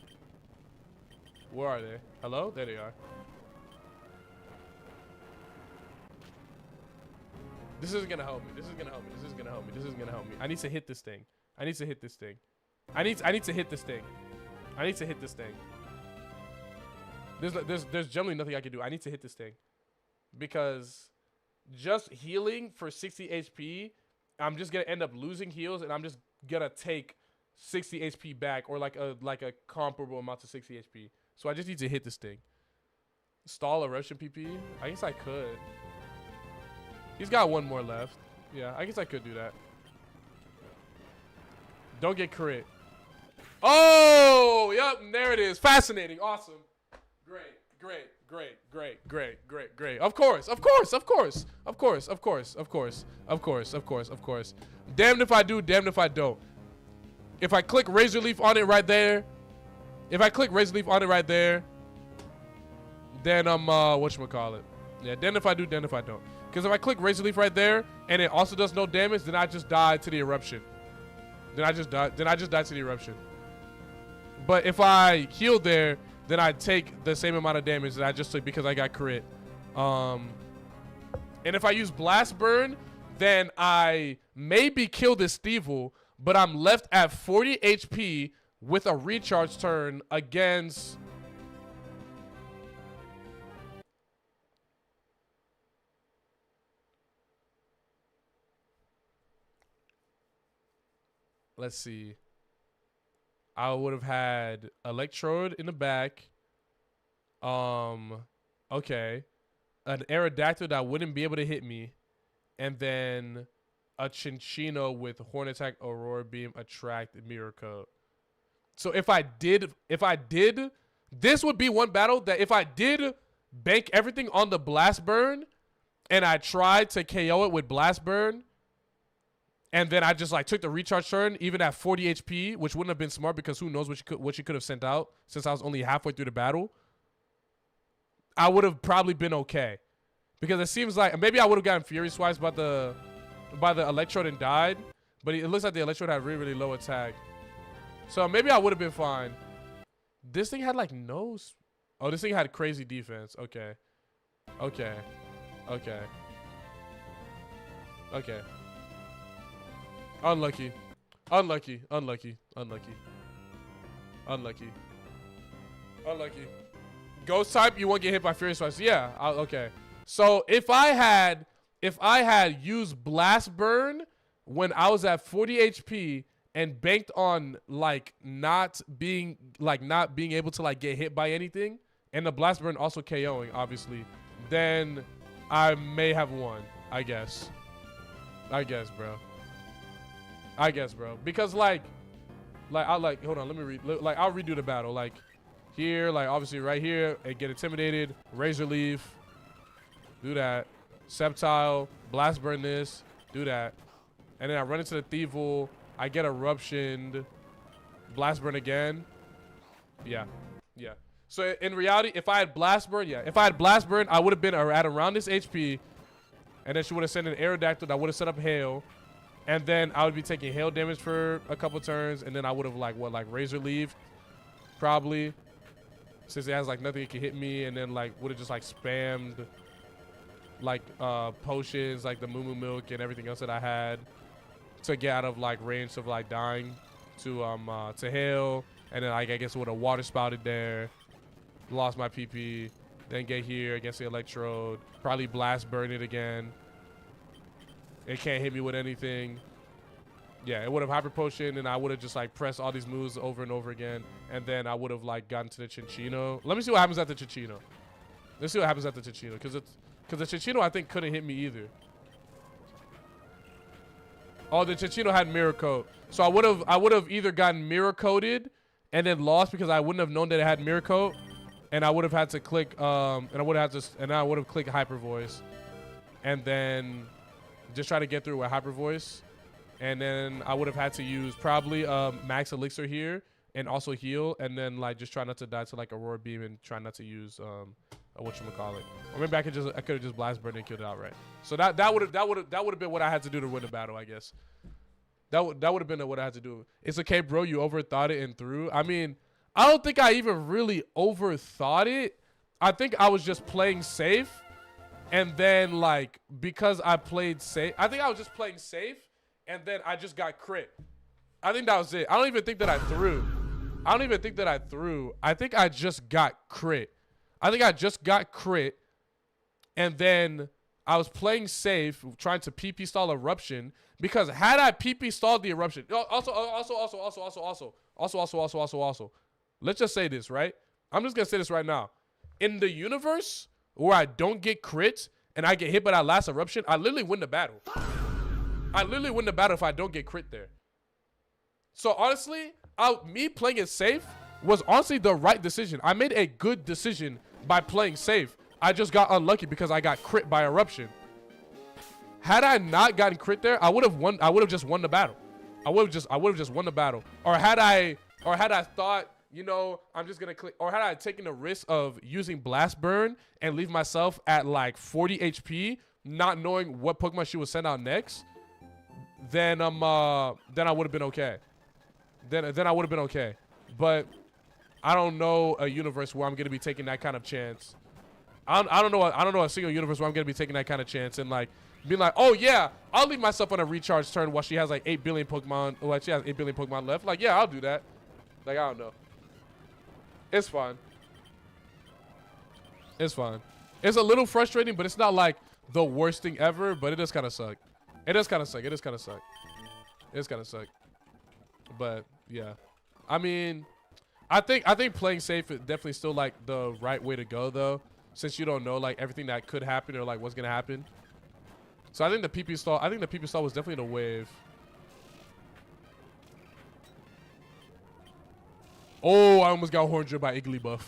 Where are they? Hello? There they are. This isn't gonna help me. This is gonna help me. This is gonna help me. This is gonna help me. I need to hit this thing. I need to hit this thing. I need to hit this thing. I need to hit this thing. There's generally nothing I can do. I need to hit this thing. Because just healing for 60 HP, I'm just gonna end up losing heals, and I'm just gonna take 60 HP back, or like a comparable amount to 60 HP. So I just need to hit this thing. Stall a Russian PP? I guess I could. He's got one more left. Yeah, I guess I could do that. Don't get crit. Oh, yep, there it is. Fascinating, awesome. Great. Of course. Damned if I do, damned if I don't. If I click Razor Leaf on it right there, then I'm whatchamacallit. Yeah, damned if I do, damned if I don't. Because if I click Razor Leaf right there and it also does no damage, then I just die to the Eruption. Then I just die to the Eruption. But if I heal there, then I take the same amount of damage that I just took because I got crit. And if I use Blast Burn, then I maybe kill this Steve-O, but I'm left at 40 HP with a recharge turn against... Let's see. I would have had Electrode in the back. Okay. An Aerodactyl that wouldn't be able to hit me. And then a Chinchino with Horn Attack, Aurora Beam, Attract, Mirror Coat. So if I did, this would be one battle that if I did bank everything on the Blast Burn and I tried to KO it with Blast Burn, and then I just like took the recharge turn even at 40 HP, which wouldn't have been smart because who knows what she could have sent out since I was only halfway through the battle. I would have probably been okay. Because it seems like maybe I would have gotten Fury Swipes by the Electrode and died, but it looks like the Electrode had really, really low attack. So maybe I would have been fine. This thing had like no... Oh, this thing had crazy defense. Okay. Unlucky. Unlucky. Unlucky. Unlucky. Unlucky. Unlucky. Ghost type, you won't get hit by Furious Twice. Yeah, okay. So if I had used Blast Burn when I was at 40 HP and banked on like not being able to like get hit by anything, and the Blast Burn also KOing, obviously, then I may have won, I guess. I guess, bro. Because like hold on, let me read. Like I'll redo the battle. Like here, like obviously right here, and get intimidated, Razor Leaf, do that, Sceptile, Blast Burn this, do that, and then I run into the Thievul, I get Eruptioned, Blast Burn again. Yeah. So in reality, if I had Blast Burn, I would have been at around this HP, and then she would have sent an Aerodactyl that would have set up Hail, and then I would be taking Hail damage for a couple turns, and then I would have like Razor Leaf, probably, since it has like nothing it can hit me, and then like would have just like spammed like potions, like the Moo Milk and everything else that I had to get out of like range of like dying to Hail, and then like, I guess would have Water Spouted there, lost my PP, then get here against the Electrode, probably Blast Burn it again. It can't hit me with anything. Yeah, it would have Hyper Potion, and I would have just like pressed all these moves over and over again, and then I would have like gotten to the Chinchino. Let me see what happens at the Chinchino. Let's see what happens at the Chinchino, because the Chinchino I think couldn't hit me either. Oh, the Chinchino had Mirror Coat, so I would have either gotten Mirror Coated and then lost because I wouldn't have known that it had Mirror Coat, and I would have had to click and I would have clicked Hyper Voice, and then just try to get through with Hyper Voice, and then I would have had to use probably Max Elixir here and also heal, and then like just try not to die to like Aurora Beam and try not to use whatchamacallit. Or maybe I could have just Blast Burn and killed it outright. So that would have been what I had to do to win the battle, I guess. That would have been what I had to do. It's okay, bro. You overthought it and threw. I mean, I don't think I even really overthought it. I think I was just playing safe. And then, like, because I played safe, I think I was just playing safe, and then I just got crit. I think that was it. I don't even think that I threw. I think I just got crit. And then I was playing safe, trying to PP stall Eruption, because had I PP stalled the Eruption, also, let's just say this, right? I'm just going to say this right now. In the universe where I don't get crit and I get hit by that last Eruption, I literally win the battle. If I don't get crit there. So honestly, me playing it safe was honestly the right decision. I made a good decision by playing safe. I just got unlucky because I got crit by Eruption. Had I not gotten crit there, I would have just won the battle. I would have just won the battle. Or had I thought, you know, I'm just gonna click, or had I taken the risk of using Blast Burn and leave myself at like 40 HP, not knowing what Pokemon she would send out next, then I would have been okay. Then I would have been okay. But I don't know a universe where I'm gonna be taking that kind of chance. I don't know a single universe where I'm gonna be taking that kind of chance and like being like, oh yeah, I'll leave myself on a recharge turn while she has like 8 billion Pokemon. Like she has 8 billion Pokemon left. Like yeah, I'll do that. Like I don't know. It's fine. It's fine. It's a little frustrating, but it's not like the worst thing ever. But it does kind of suck. It does kind of suck. But yeah, I mean, I think playing safe is definitely still like the right way to go though, since you don't know like everything that could happen or like what's gonna happen. So I think the PP stall. Was definitely the wave. Oh, I almost got horn drill by Igglybuff.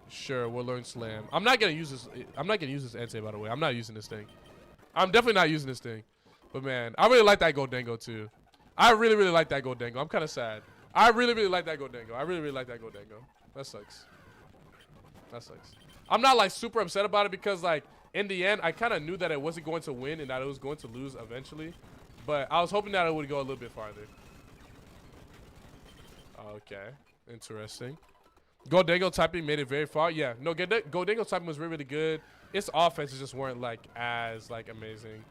Sure, we'll learn Slam. I'm not gonna use this Entei, by the way. I'm not using this thing. I'm definitely not using this thing. But man, I really like that Goldengo too. I really like that Goldengo. I'm kind of sad. I really like that Goldengo. That sucks. I'm not like super upset about it because like in the end, I kind of knew that it wasn't going to win and that it was going to lose eventually. But I was hoping that it would go a little bit farther. Okay, interesting. Goldengo typing made it very far. Yeah, no, Goldengo typing was really good. Its offenses just weren't like as like amazing.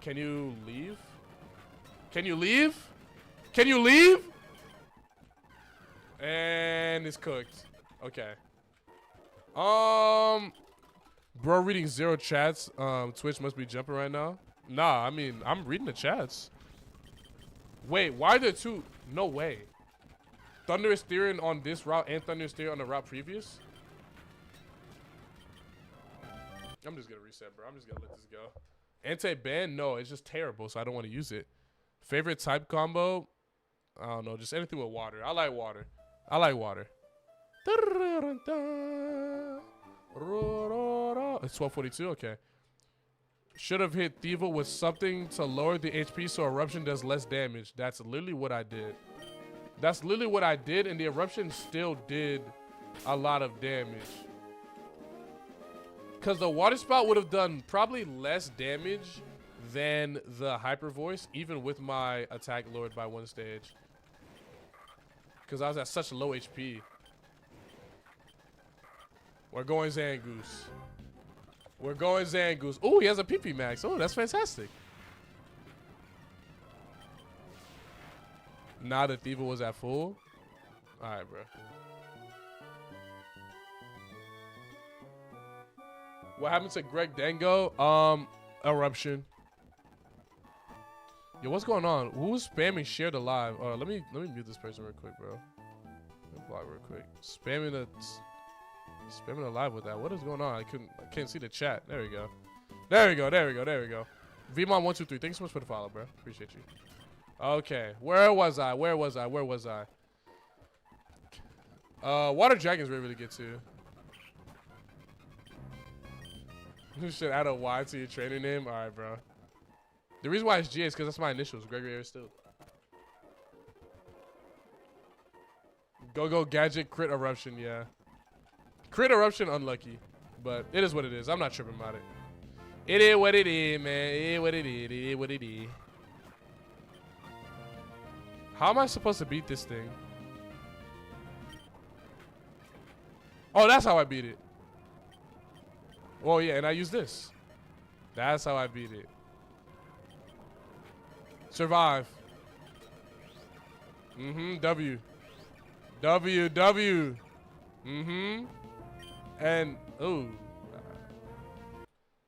Can you leave? Can you leave? Can you leave? And it's cooked. Okay. Bro reading 0 chats. Twitch must be jumping right now. Nah, I mean, I'm reading the chats. Wait, why are there 2? No way. Thunder is steering on this route and Thunder is steering on the route previous? I'm just gonna reset, bro. I'm just gonna let this go. Anti-ban? No, it's just terrible, so I don't want to use it. Favorite type combo? I don't know, just anything with water. I like water. I like water. It's 1242, okay. Should have hit Thievul with something to lower the HP so Eruption does less damage. That's literally what I did. That's literally what I did, and the Eruption still did a lot of damage. Because the Water Spout would have done probably less damage than the Hyper Voice, even with my attack lowered by 1 stage. Because I was at such low HP. We're going Zangoose. We're going Zangoose. Oh, he has a PP max. Oh, that's fantastic. Now that Thievul was at full. All right, bro. What happened to Greg Dango? Eruption. Yo, what's going on? Who's spamming shared alive? Let me mute this person real quick, bro. Let me block real quick. Spamming alive with that. What is going on? I can't see the chat. There we go. There we go. There we go. There we go. VMon123. Thanks so much for the follow, bro. Appreciate you. Okay. Where was I? Where was I? Where was I? Water Dragon's really good too. You should add a Y to your trainer name. All right, bro. The reason why it's G is because that's my initials. Gregory Aristotle. Go Gadget Crit Eruption. Yeah. Crit Eruption unlucky, but it is what it is. I'm not tripping about it. It is what it is, man. It is what it is. It is what it is. How am I supposed to beat this thing? Oh, that's how I beat it. Oh, yeah, and I use this. That's how I beat it. Survive. W. W, W. And, ooh.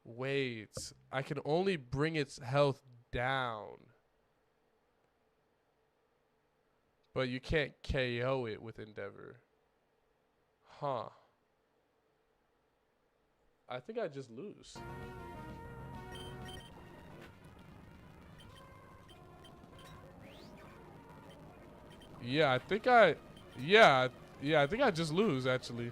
Wait. I can only bring its health down. But you can't KO it with Endeavor. Huh. I think I just lose. Yeah, I think I think I just lose actually.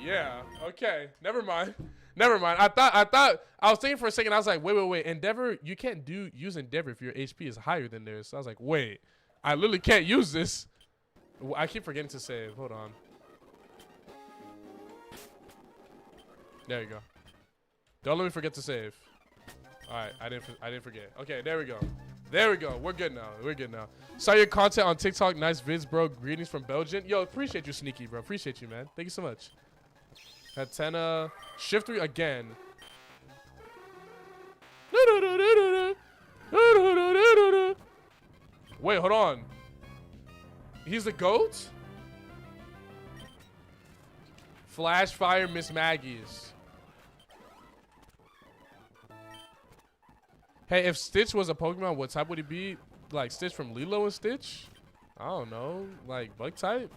Yeah, okay. Never mind. Never mind. I was thinking for a second, I was like, wait. Endeavor, you can't use Endeavor if your HP is higher than theirs. So I was like, wait. I literally can't use this. I keep forgetting to save. Hold on. There you go. Don't let me forget to save. All right, I didn't forget. Okay, there we go. There we go. We're good now. We're good now. Saw your content on TikTok. Nice vids, bro. Greetings from Belgium. Yo, appreciate you, Sneaky, bro. Appreciate you, man. Thank you so much. Hatena. Shift 3 again. Wait, hold on. He's the GOAT? Flash Fire Miss Maggie's. Hey, if Stitch was a Pokemon, what type would he be? Like Stitch from Lilo and Stitch? I don't know. Like bug type?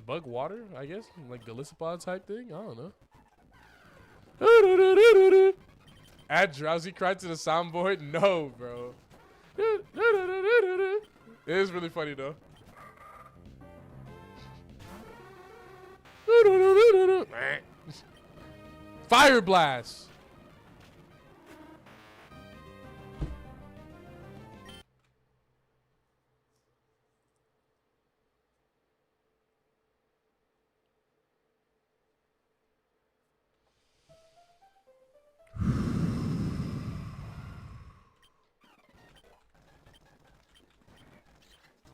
Bug water, I guess? Like Golisopod type thing? I don't know. Add Drowsy Cry to the soundboard? No, bro. It is really funny, though. Fire Blast!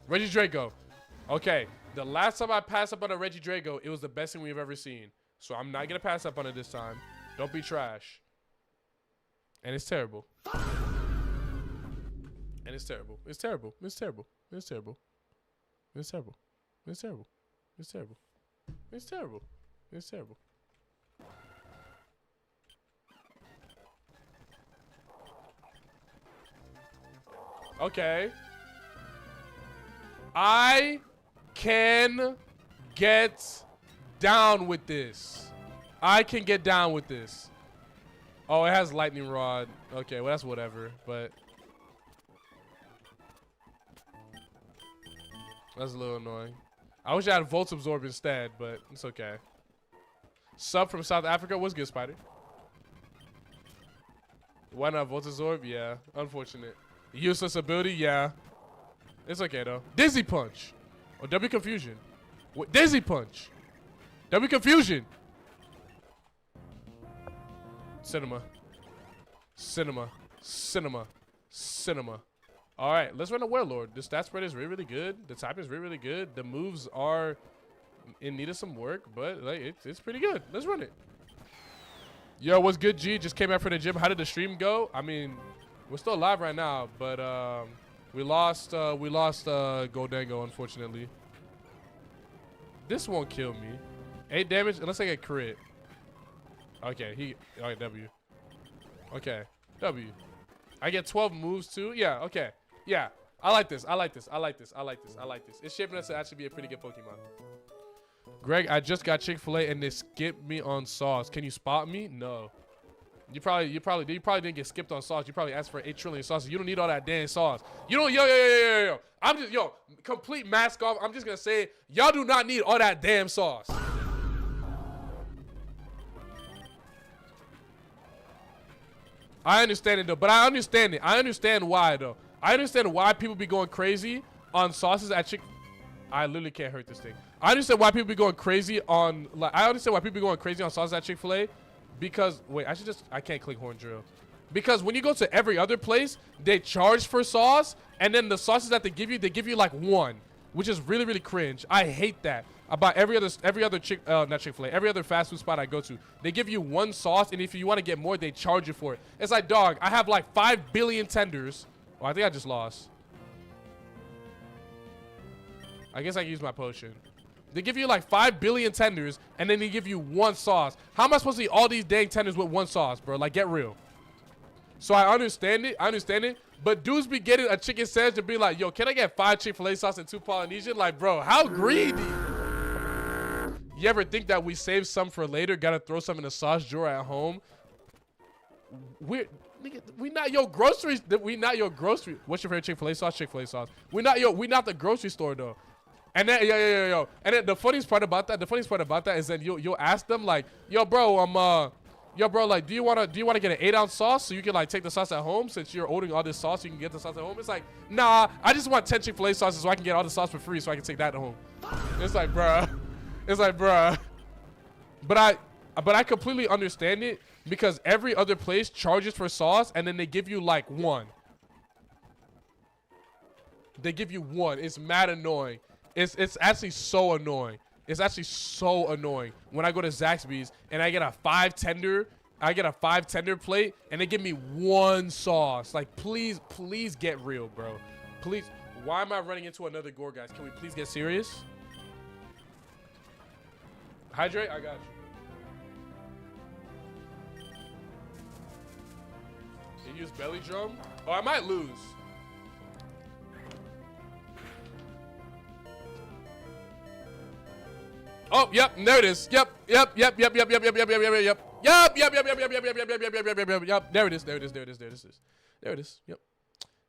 Reggie Draco. Okay, the last time I passed up on a Reggie Draco, it was the best thing we've ever seen. So I'm not going to pass up on it this time. Don't be trash. And it's terrible. And it's terrible. It's terrible. It's terrible. It's terrible. It's terrible. It's terrible. It's terrible. It's terrible. It's terrible. Okay. I can get down with this. I can get down with this. Oh, it has lightning rod. Okay, well, that's whatever, but that's a little annoying. I wish I had Volt Absorb instead, but it's okay. Sub from South Africa. What's good, Spider? Why not Volt Absorb? Yeah, unfortunate. Useless ability? Yeah. It's okay, though. Dizzy Punch. Or W Confusion. What? Dizzy Punch. W Confusion. Cinema. Cinema. Cinema. Cinema. All right, let's run a Warlord. The stat spread is really, really good. The typing is really, really good. The moves are in need of some work, but like it's pretty good. Let's run it. Yo, what's good, G? Just came out from the gym. How did the stream go? I mean, we're still alive right now, but we lost Goldango, unfortunately. This won't kill me. 8 damage unless I get crit. Okay, all right, W. Okay, W. I get 12 moves too. Yeah, okay. Yeah, I like this. I like this. I like this. I like this. I like this. It's shaping us to actually be a pretty good Pokemon. Greg, I just got Chick-fil-A and they skipped me on sauce. Can you spot me? No. You probably didn't get skipped on sauce. You probably asked for 8 trillion sauces. You don't need all that damn sauce. You don't, yo. I'm just, complete mask off. I'm just gonna say, y'all do not need all that damn sauce. I understand it though, but I understand it. I understand why though. I understand why people be going crazy on sauces at I literally can't hurt this thing. I understand why people be going crazy on, like, I understand why people be going crazy on sauces at Chick-fil-A. Because, wait, I can't click Horn Drill. Because when you go to every other place, they charge for sauce, and then the sauces that they give you like 1, which is really, really cringe. I hate that. About every other not Chick-fil-A, every other fast food spot I go to, they give you 1 sauce, and if you want to get more, they charge you for it. It's like, dog, I have like 5 billion tenders. Oh, I think I just lost. I guess I can use my potion. They give you like 5 billion tenders, and then they give you 1 sauce. How am I supposed to eat all these dang tenders with 1 sauce, bro? Like, get real. So I understand it. But dudes be getting a chicken sandwich and be like, yo, can I get 5 Chick-fil-A sauce and 2 Polynesian? Like, bro, how greedy? You ever think that we save some for later? Gotta throw some in the sauce drawer at home? We not your groceries. We not your grocery. What's your favorite Chick-fil-A sauce? Chick-fil-A sauce. We not the grocery store though. And then yo. And then the funniest part about that is that you'll ask them like, yo bro, like, do you wanna get an 8-ounce sauce so you can like take the sauce at home since you're ordering all this sauce, you can get the sauce at home? It's like, nah, I just want 10 Chick-fil-A sauces so I can get all the sauce for free so I can take that at home. It's like, bruh. But I completely understand it because every other place charges for sauce and then they give you like 1. They give you 1. It's mad annoying. It's actually so annoying. It's actually so annoying when I go to Zaxby's and I get a 5 tender plate and they give me 1 sauce. Like, please get real, bro. Please. Why am I running into another gore, guys? Can we please get serious? Hydrate? I got you. You use belly drum? Oh, I might lose. Oh, yep, there it is. Yep. There it is. Yep.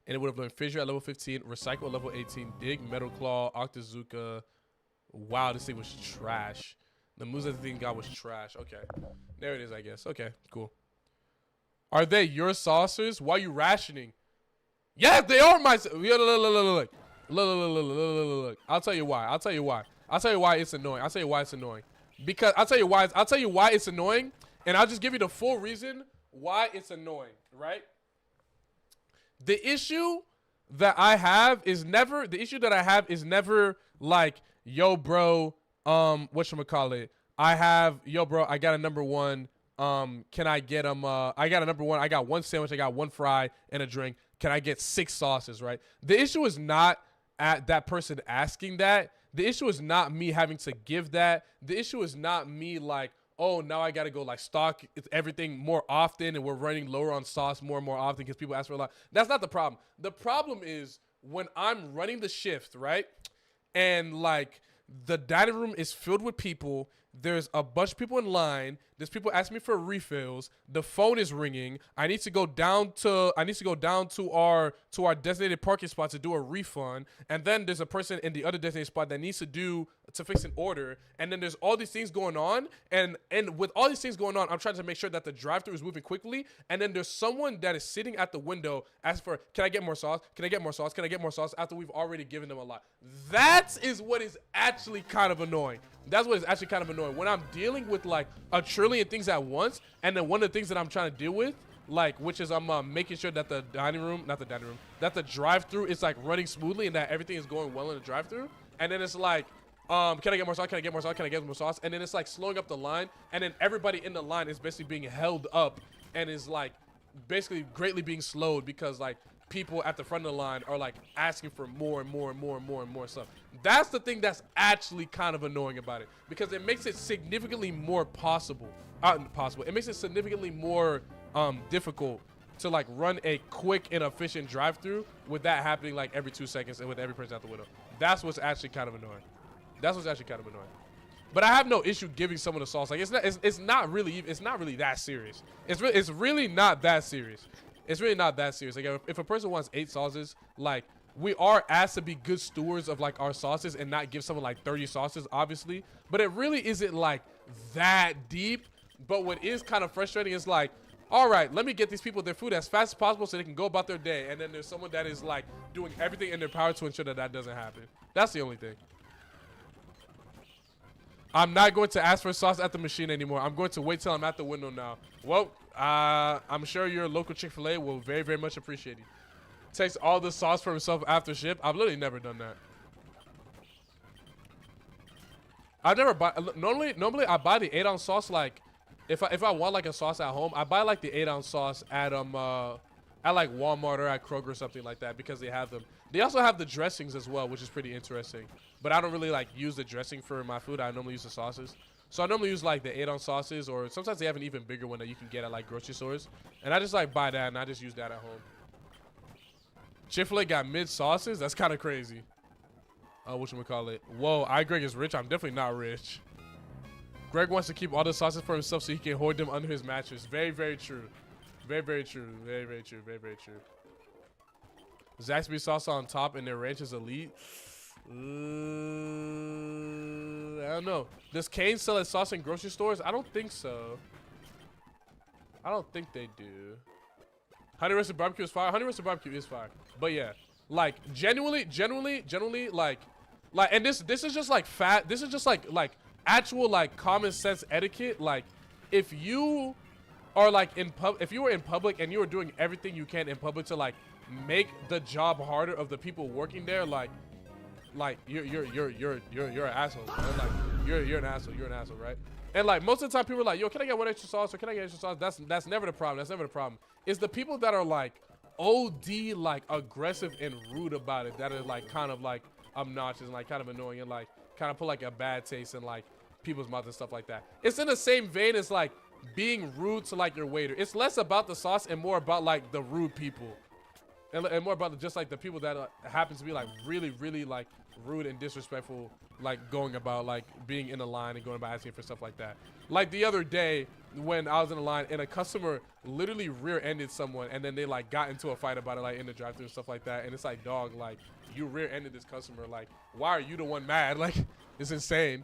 And it would have learned Fissure at level 15, Recycle at level 18, Dig, Metal Claw, Octazooka. Wow, this thing was trash. The moves that the thing got was trash. Okay. There it is, I guess. Okay, cool. Are they your saucers? Why are you rationing? Yes, they are my. Look. I'll tell you why. I'll tell you why it's annoying. Because I'll tell you why it's annoying, and I'll just give you the full reason why it's annoying, right? The issue that I have is never like, yo, bro, whatchamacallit, I got a number 1 Can I get them? I got a number one. I got one sandwich. I got one fry and a drink. Can I get 6 sauces? Right. The issue is not at that person asking that. The issue is not me having to give that. The issue is not me like, oh, now I got to go like stock everything more often and we're running lower on sauce more and more often because people ask for a lot. That's not the problem. The problem is when I'm running the shift, right? And like the dining room is filled with people. There's a bunch of people in line. There's people asking me for refills. The phone is ringing. I need to go down to our designated parking spot to do a refund. And then there's a person in the other designated spot that needs to fix an order. And then there's all these things going on. And with all these things going on, I'm trying to make sure that the drive-thru is moving quickly. And then there's someone that is sitting at the window asking for, can I get more sauce? Can I get more sauce? Can I get more sauce? After we've already given them a lot. That is what is actually kind of annoying. That's what is actually kind of annoying. When I'm dealing with like a trillion things at once, and then one of the things that I'm trying to deal with, like, which is I'm making sure that the that the drive-thru is like running smoothly and that everything is going well in the drive-thru. And then it's like, can I get more sauce? Can I get more sauce? Can I get more sauce? And then it's like slowing up the line, and then everybody in the line is basically being held up and is like basically greatly being slowed because like people at the front of the line are like asking for more and more and more and more and more stuff. That's the thing that's actually kind of annoying about it because it makes it significantly more it makes it significantly more difficult to like run a quick and efficient drive-through with that happening like every 2 seconds and with every person out the window. That's what's actually kind of annoying. But I have no issue giving someone the sauce. Like it's not really that serious. It's really not that serious. It's really not that serious. Like if a person wants 8 sauces, like we are asked to be good stewards of like our sauces and not give someone like 30 sauces, obviously. But it really isn't like that deep. But what is kind of frustrating is like, all right, let me get these people their food as fast as possible so they can go about their day. And then there's someone that is like doing everything in their power to ensure that that doesn't happen. That's the only thing. I'm not going to ask for sauce at the machine anymore. I'm going to wait till I'm at the window now. Well, I'm sure your local Chick-fil-A will very, very much appreciate you. Takes all the sauce for himself after ship. I've literally never done that. I never buy. Normally I buy the 8-ounce sauce. Like, if I want like a sauce at home, I buy like the 8-ounce sauce at like Walmart or at Kroger or something like that because they have them. They also have the dressings as well, which is pretty interesting. But I don't really like use the dressing for my food. I normally use the sauces. So I normally use like the 8-ounce sauces, or sometimes they have an even bigger one that you can get at like grocery stores. And I just like buy that and I just use that at home. Chick-fil-A got mid sauces? That's kind of crazy. Whatchamacallit? Whoa, Greg is rich. I'm definitely not rich. Greg wants to keep all the sauces for himself so he can hoard them under his mattress. Very, very true. Very, very true. Very, very true. Very, very true. Zaxby's sauce on top and their ranch is elite. I don't know. Does Kane sell its sauce in grocery stores? I don't think so. I don't think they do. Honey roasted barbecue is fire. Honey roasted barbecue is fire. But yeah, like genuinely, like, and this is just like this is just like actual like common sense etiquette. Like, if you are like if you were in public and you were doing everything you can in public to like make the job harder of the people working there, like you're an asshole, man. Like you're an asshole. You're an asshole, right? And like most of the time, people are like, "Yo, can I get one extra sauce? Or can I get extra sauce?" That's never the problem. That's never the problem. It's the people that are like OD like aggressive and rude about it that are like kind of like obnoxious and like kind of annoying and like kind of put like a bad taste in like people's mouths and stuff like that. It's in the same vein as like being rude to like your waiter. It's less about the sauce and more about like the rude people. And more about just like the people that happen to be like really like rude and disrespectful, like going about like being in a line and going about asking for stuff like that. Like the other day when I was in a line and a customer literally rear-ended someone and then they like got into a fight about it like in the drive-thru and stuff like that. And it's like, dog, like you rear-ended this customer. Like, why are you the one mad? Like, it's insane.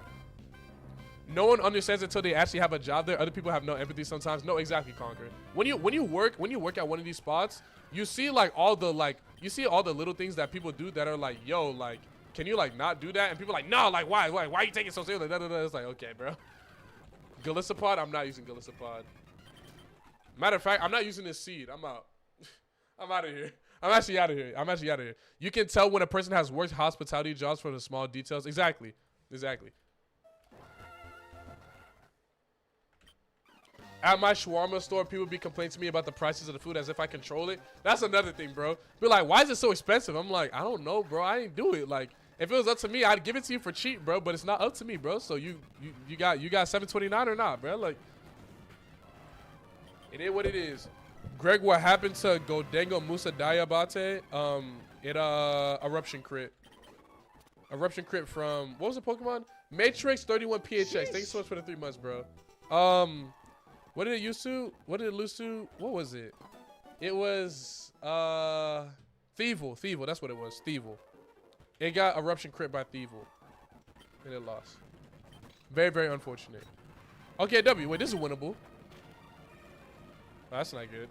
No one understands until they actually have a job there. Other people have no empathy sometimes. No, exactly, Conquer. When you work at one of these spots, you see like all the little things that people do that are like, yo, like, can you like not do that? And people are like, no, like why are you taking it so seriously? It's like, okay, bro. Glycopod, I'm not using Glycopod. Matter of fact, I'm not using this seed. I'm out. I'm out of here. I'm actually out of here. You can tell when a person has worked hospitality jobs from the small details. Exactly. At my shawarma store, people be complaining to me about the prices of the food as if I control it. That's another thing, bro. Be like, why is it so expensive? I'm like, I don't know, bro. I ain't do it. Like, if it was up to me, I'd give it to you for cheap, bro. But it's not up to me, bro. So you got $7.29 or not, bro? Like, it is what it is. Greg, what happened to Godengo Musa Diabate? Eruption crit. Eruption crit from, what was the Pokemon? Matrix 31 PHX. Thank you so much for the 3 months, bro. What did it used to? What did it lose to? What was it? It was Thievul. Thievul, that's what it was. Thievul. It got Eruption crit by Thievul. And it lost. Very, very unfortunate. Okay, W. Wait, this is winnable. Oh, that's not good.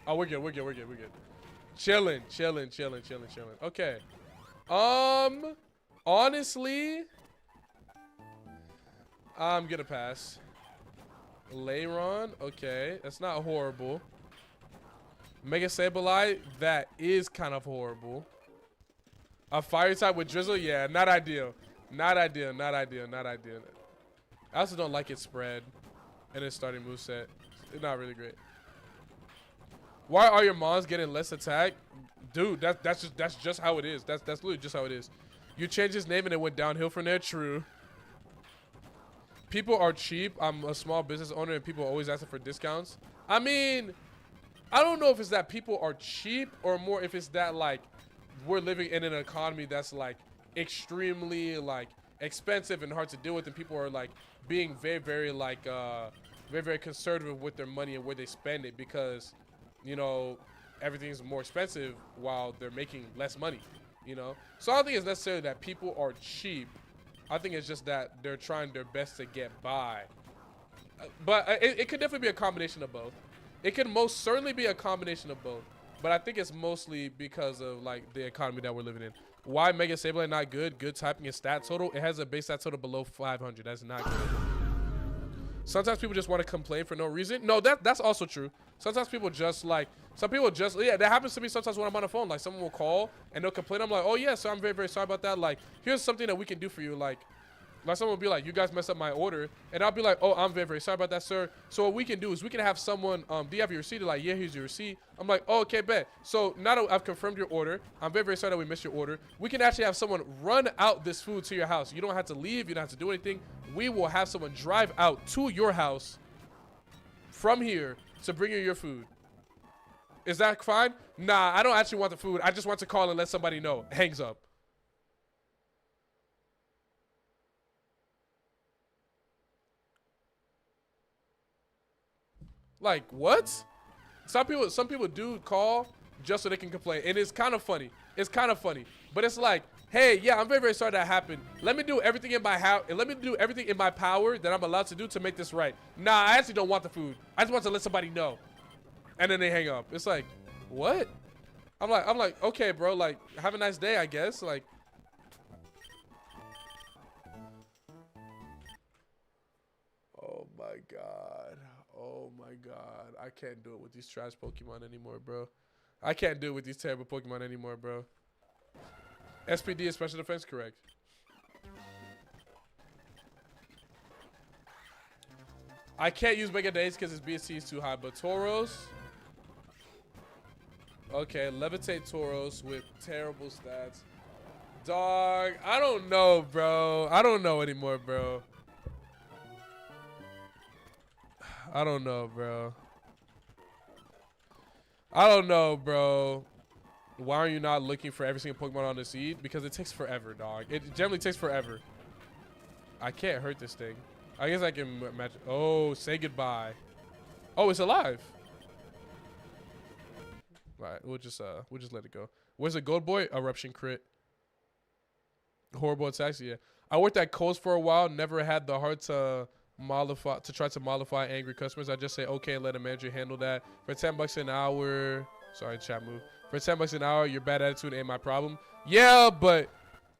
Oh, we're good. We're good. We're good. We're good. Chilling. Chilling. Chilling. Chilling. Chilling. Okay. Honestly, I'm gonna pass. Leiron, okay, that's not horrible. Mega Sableye, that is kind of horrible. A fire type with Drizzle, yeah, not ideal. Not ideal, not ideal, not ideal. I also don't like its spread and its starting moveset. It's not really great. Why are your mons getting less attack? Dude, that's just how it is. That's literally just how it is. You changed his name and it went downhill from there, true. People are cheap. I'm a small business owner and people are always asking for discounts. I mean, I don't know if it's that people are cheap or more if it's that like we're living in an economy that's like extremely like expensive and hard to deal with, and people are like being very, very like very, very conservative with their money and where they spend it because, you know, everything's more expensive while they're making less money, you know? So I don't think it's necessarily that people are cheap. I think it's just that they're trying their best to get by. But it could definitely be a combination of both. It could most certainly be a combination of both. But I think it's mostly because of like the economy that we're living in. Why Mega Sableye not good? Good typing and stat total. It has a base stat total below 500. That's not good. Sometimes people just want to complain for no reason. No, that's also true. Sometimes people just like, yeah, that happens to me sometimes when I'm on the phone. Like someone will call and they'll complain. I'm like, oh yeah, so I'm very, very sorry about that. Like, here's something that we can do for you. Like someone will be like, you guys messed up my order. And I'll be like, oh, I'm very, very sorry about that, sir. So what we can do is we can have someone, do you have your receipt? They're like, yeah, here's your receipt. I'm like, oh, okay, bet. So now that I've confirmed your order, I'm very, very sorry that we missed your order. We can actually have someone run out this food to your house. You don't have to leave. You don't have to do anything. We will have someone drive out to your house from here to bring you your food. Is that fine? Nah, I don't actually want the food. I just want to call and let somebody know. Hangs up. Like, what? Some people do call just so they can complain. And it's kind of funny. It's kind of funny. But it's like, hey, yeah, I'm very, very sorry that happened. Let me do everything in my house. Let me do everything in my power that I'm allowed to do to make this right. Nah, I actually don't want the food. I just want to let somebody know. And then they hang up. It's like, what? I'm like, okay, bro. Like, have a nice day, I guess. Like, oh my God. Oh my God. I can't do it with these trash Pokemon anymore, bro. I can't do it with these terrible Pokemon anymore, bro. SPD is special defense, correct. I can't use Mega Days because his BSC is too high, but Tauros. Okay, Levitate Tauros with terrible stats. Dog, I don't know, bro. I don't know anymore, bro. I don't know, bro. I don't know, bro. Why are you not looking for every single Pokemon on the seed? Because it takes forever, dog. It generally takes forever. I can't hurt this thing. I guess I can match. Oh, say goodbye. Oh, it's alive. All right, we'll just let it go. Where's the gold boy? Eruption crit. Horrible attacks. Yeah, I worked at Kohl's for a while. Never had the heart to try to mollify angry customers. I just say okay and let a manager handle that. For $10 an hour. Sorry, chat move. For $10 an hour, your bad attitude ain't my problem. Yeah, but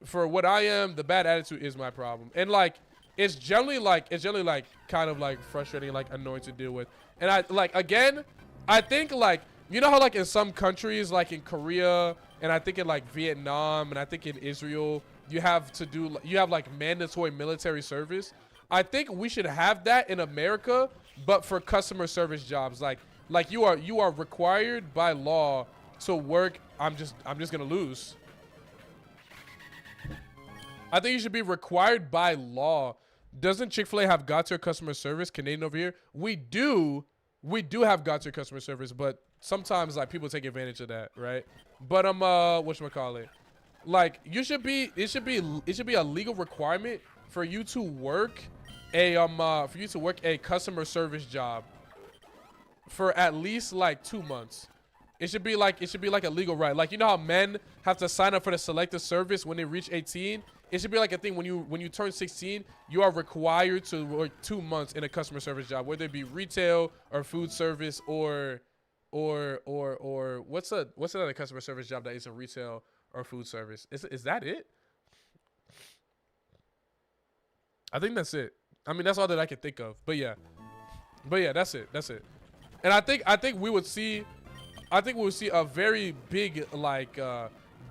for what I am, the bad attitude is my problem. And like, it's generally like kind of like frustrating, like annoying to deal with. And I think like, you know how like in some countries, like in Korea, and I think in like Vietnam, and I think in Israel, you have like mandatory military service. I think we should have that in America, but for customer service jobs. Like you are required by law to work. I'm just gonna lose. I think you should be required by law. Doesn't Chick-fil-A have God-tier customer service? Canadian over here, we do have God-tier customer service, but sometimes like people take advantage of that, right? But whatchamacallit? Like it should be a legal requirement for you to work a customer service job for at least like 2 months. It should be like a legal right. Like, you know how men have to sign up for the selective service when they reach 18? It should be like a thing when you turn 16, you are required to work 2 months in a customer service job, whether it be retail or food service or what's another customer service job that isn't retail or food service? Is that it? I think that's it. I mean, that's all that I can think of. But yeah, that's it. And I think we would see a very big like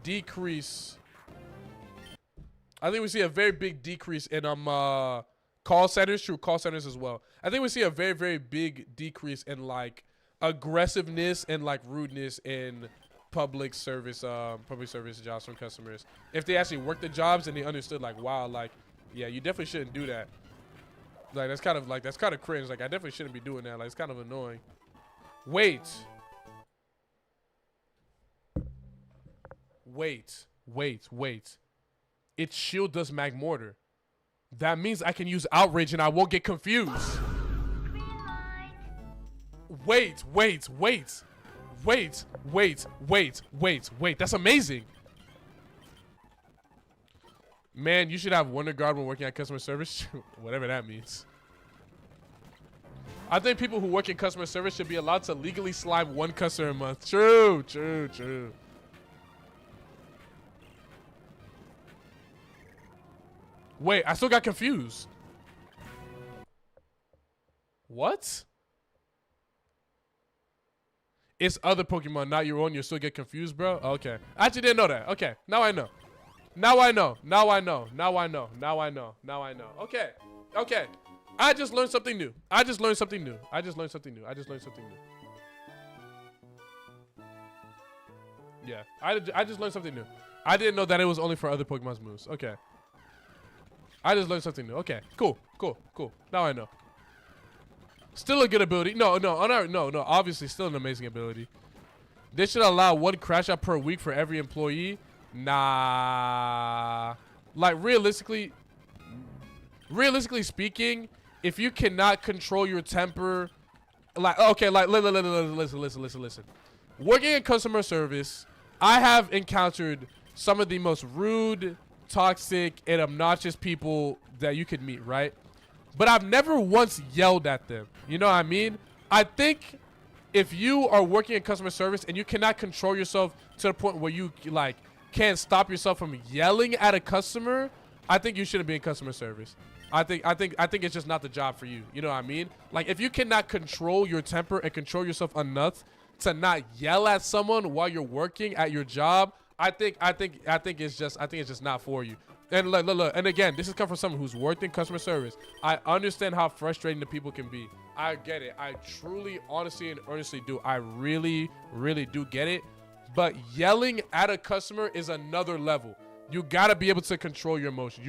decrease. I think we see a very big decrease in call centers, true call centers as well. I think we see a very, very big decrease in like aggressiveness and like rudeness in public service jobs from customers. If they actually worked the jobs and they understood like, wow, like, yeah, you definitely shouldn't do that. Like that's kind of cringe. Like I definitely shouldn't be doing that. Like it's kind of annoying. Wait. Its shield does mag mortar. That means I can use outrage and I won't get confused. Wait. That's amazing. Man, you should have Wonder Guard when working at customer service. Whatever that means. I think people who work in customer service should be allowed to legally slime 1 customer a month. True. Wait, I still got confused. What? It's other Pokemon, not your own. You still get confused, bro? Okay. I actually didn't know that. Okay. Now I know. Okay. I just learned something new. I just learned something new. Yeah. I just learned something new. I didn't know that it was only for other Pokemon's moves. Okay. I just learned something new. Okay, cool. Now I know. Still a good ability. No. Obviously, still an amazing ability. They should allow 1 crash out per week for every employee. Nah. Like realistically speaking, if you cannot control your temper, like okay, like listen. Working in customer service, I have encountered some of the most rude, toxic, and obnoxious people that you could meet, right? But I've never once yelled at them. You know what I mean? I think if you are working in customer service and you cannot control yourself to the point where you like can't stop yourself from yelling at a customer, I think you shouldn't be in customer service. I think it's just not the job for you. You know what I mean? Like if you cannot control your temper and control yourself enough to not yell at someone while you're working at your job, I think it's just not for you. And look, and again, this is coming from someone who's worked in customer service. I understand how frustrating the people can be. I get it. I truly, honestly, and earnestly do. I really, really do get it. But yelling at a customer is another level. You gotta be able to control your emotions.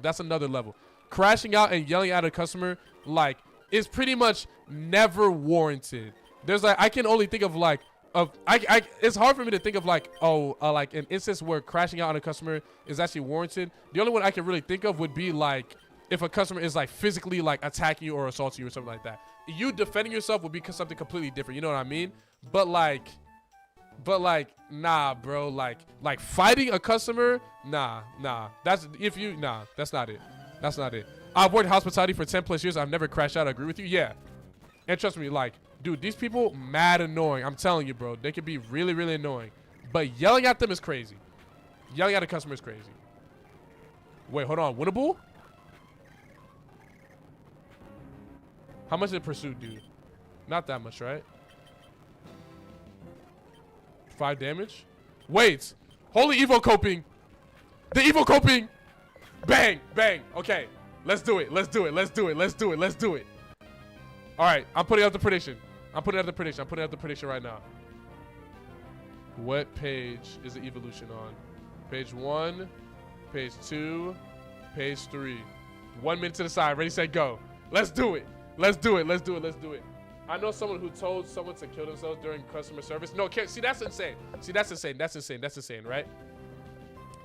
That's another level. Crashing out and yelling at a customer, like, is pretty much never warranted. There's like, I can only think of like, it's hard for me to think of like, like an instance where crashing out on a customer is actually warranted. The only one I can really think of would be like, if a customer is like physically like attacking you or assaulting you or something like that. You defending yourself would be something completely different. You know what I mean? But like, nah, bro. Like fighting a customer, nah. That's not it. I've worked hospitality for 10+ years. I've never crashed out. I agree with you. Yeah. And trust me, like, dude, these people mad annoying. I'm telling you, bro. They can be really, really annoying. But yelling at them is crazy. Yelling at a customer is crazy. Wait, hold on. Winnable? How much did Pursuit do? Not that much, right? 5 damage? Wait. Holy Evo coping. The Evo coping. Bang. Okay. Let's do it. Let's do it. Let's do it. Let's do it. Let's do it. All right. I'm putting out the prediction. I'm putting out the prediction. I'm putting out the prediction right now. What page is the evolution on? Page 1, page 2, page 3. 1 minute to the side. Ready, set, go. Let's do it. Let's do it. Let's do it. Let's do it. I know someone who told someone to kill themselves during customer service. No, see, that's insane. See, that's insane. That's insane. That's insane, right?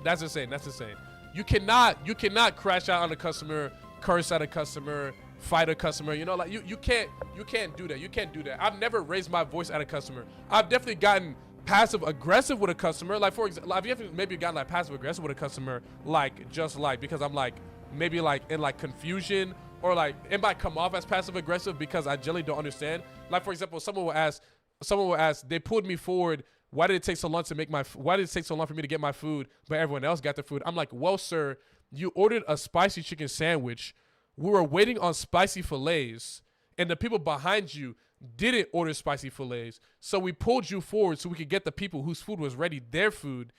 That's insane. That's insane. You cannot crash out on a customer, curse at a customer, fight a customer. You know, like you can't do that. You can't do that. I've never raised my voice at a customer. I've definitely gotten passive aggressive with a customer. Like, for example, I've maybe gotten like passive aggressive with a customer, like just like because I'm like maybe like in like confusion, or like it might come off as passive aggressive because I generally don't understand. Like, for example, someone will ask, they pulled me forward. Why did it take so long to make why did it take so long for me to get my food, but everyone else got their food? I'm like, well, sir, you ordered a spicy chicken sandwich. We were waiting on spicy fillets, and the people behind you didn't order spicy fillets. So we pulled you forward so we could get the people whose food was ready their food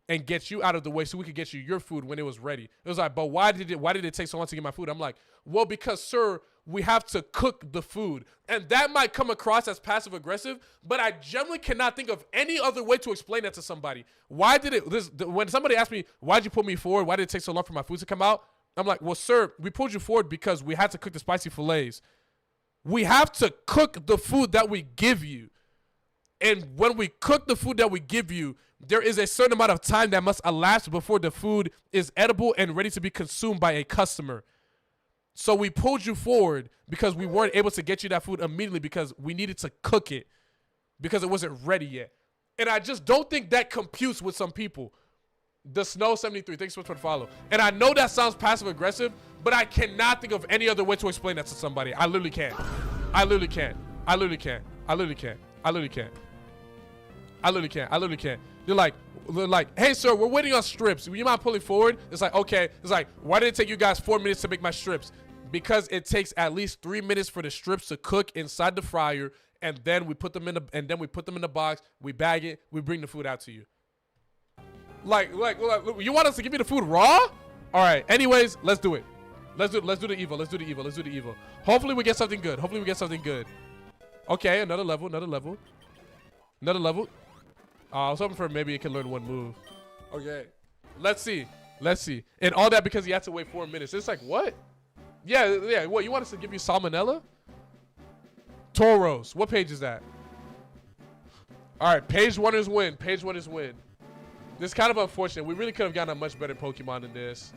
and get you out of the way so we could get you your food when it was ready. It was like, but why did it take so long to get my food? I'm like, well, because, sir, we have to cook the food. And that might come across as passive aggressive, but I generally cannot think of any other way to explain that to somebody. When somebody asked me, why'd you put me forward? Why did it take so long for my food to come out? I'm like, well, sir, we pulled you forward because we had to cook the spicy fillets. We have to cook the food that we give you. And when we cook the food that we give you, there is a certain amount of time that must elapse before the food is edible and ready to be consumed by a customer. So we pulled you forward because we weren't able to get you that food immediately because we needed to cook it because it wasn't ready yet. And I just don't think that computes with some people. The Snow 73, thanks so much for the follow. And I know that sounds passive aggressive, but I cannot think of any other way to explain that to somebody. I literally can't. I literally can't. I literally can't. I literally can't. I literally can't. I literally can't. I literally can't. They're like, hey, sir, we're waiting on strips. You mind pulling forward? It's like, okay. It's like, why did it take you guys 4 minutes to make my strips? Because it takes at least 3 minutes for the strips to cook inside the fryer, and then we put them in the box. We bag it. We bring the food out to you. Like, you want us to give you the food raw? All right. Anyways, let's do it. Let's do the Evo. Let's do the Evo. Let's do the Evo. Hopefully we get something good. Hopefully we get something good. Okay, another level. Another level. Another level. I was hoping for maybe it can learn one move. Okay. Let's see. Let's see. And all that because he had to wait 4 minutes. It's like, what? Yeah. What, you want us to give you salmonella? Toros. What page is that? All right. Page 1 is win. Page 1 is win. This is kind of unfortunate. We really could have gotten a much better Pokemon than this.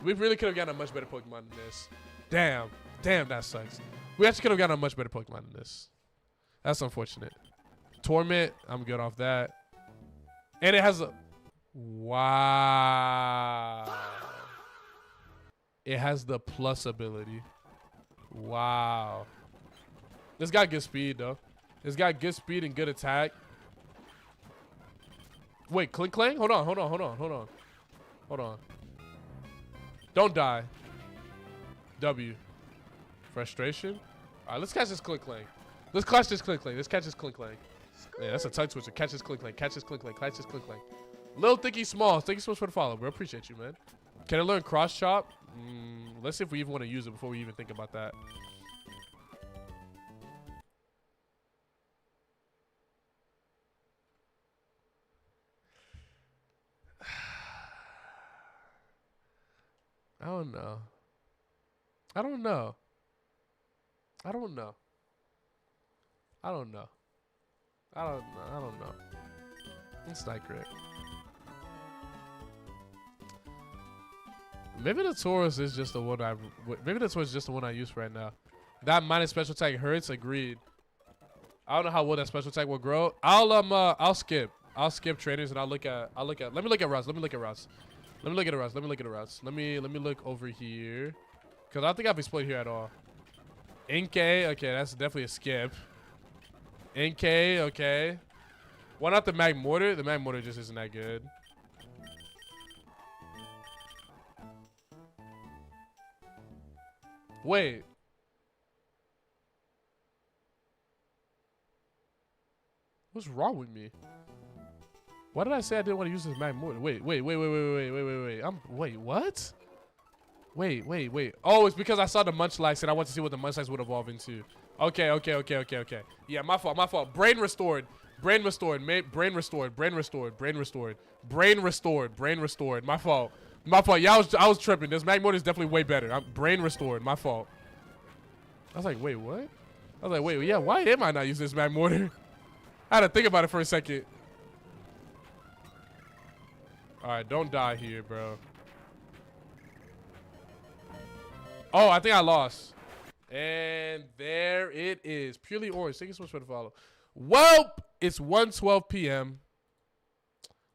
We really could have gotten a much better Pokemon than this. Damn. Damn, that sucks. We actually could have gotten a much better Pokemon than this. That's unfortunate. Torment, I'm good off that. And it has a... Wow. It has the plus ability. Wow. It's got good speed, though. It's got good speed and good attack. Wait, Clink Clang? Hold on. Don't die. W. Frustration. All right, let's catch this Clink Clang. Let's catch this Clink Clang. Let's catch this Clink Clang. Yeah, that's a tongue twister. Catch this Clink Clang. Catch this Clink Clang. Catch this Clink Clang. Lil Thicky Smalls. Thank you so much for the follow, bro. Appreciate you, man. Can I learn Cross Chop? Let's see if we even want to use it before we even think about that. I don't know. It's not great. Maybe the Taurus is just the one I use right now. That minus special attack hurts. Agreed. I don't know how well that special attack will grow. I'll skip trainers and I'll look at. Let me look at routes. Let me look over here. Cause I don't think I've explored here at all. Inkay, okay, that's definitely a skip. Inkay, okay. Why not the Mag Mortar? The Mag Mortar just isn't that good. Wait. What's wrong with me? Why did I say I didn't want to use this Mag Mortar? Wait, what? Wait. Oh, it's because I saw the Munchlax and I want to see what the Munchlax would evolve into. Okay. Yeah, my fault. Brain restored. Brain restored. My fault. Yeah, I was tripping. This Magmortar is definitely way better. Brain restored. My fault. I was like, wait, what? I was like, wait, yeah, why am I not using this Magmortar? I had to think about it for a second. All right, don't die here, bro. Oh, I think I lost. And there it is. Purely orange. Thank you so much for the follow. Well, it's 1:12 p.m.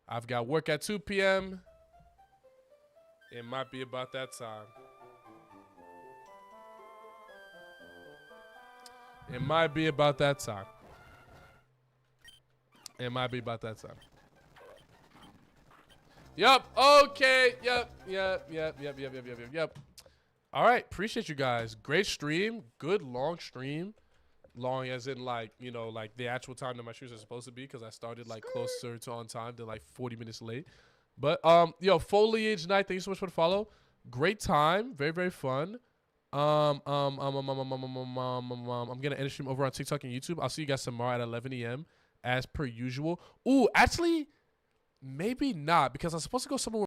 I've got work at 2 p.m. It might be about that time. It might be about that time. Yup. Okay. Yep. All right. Appreciate you guys. Great stream. Good long stream. Long as in like, you know, like the actual time that my shoes are supposed to be, because I started like closer to on time than like 40 minutes late. But yo, Foliage Night, thank you so much for the follow. Great time. Very, very fun. I'm gonna end the stream over on TikTok and YouTube. I'll see you guys tomorrow at 11 a.m. as per usual. Ooh, actually, maybe not, because I'm supposed to go somewhere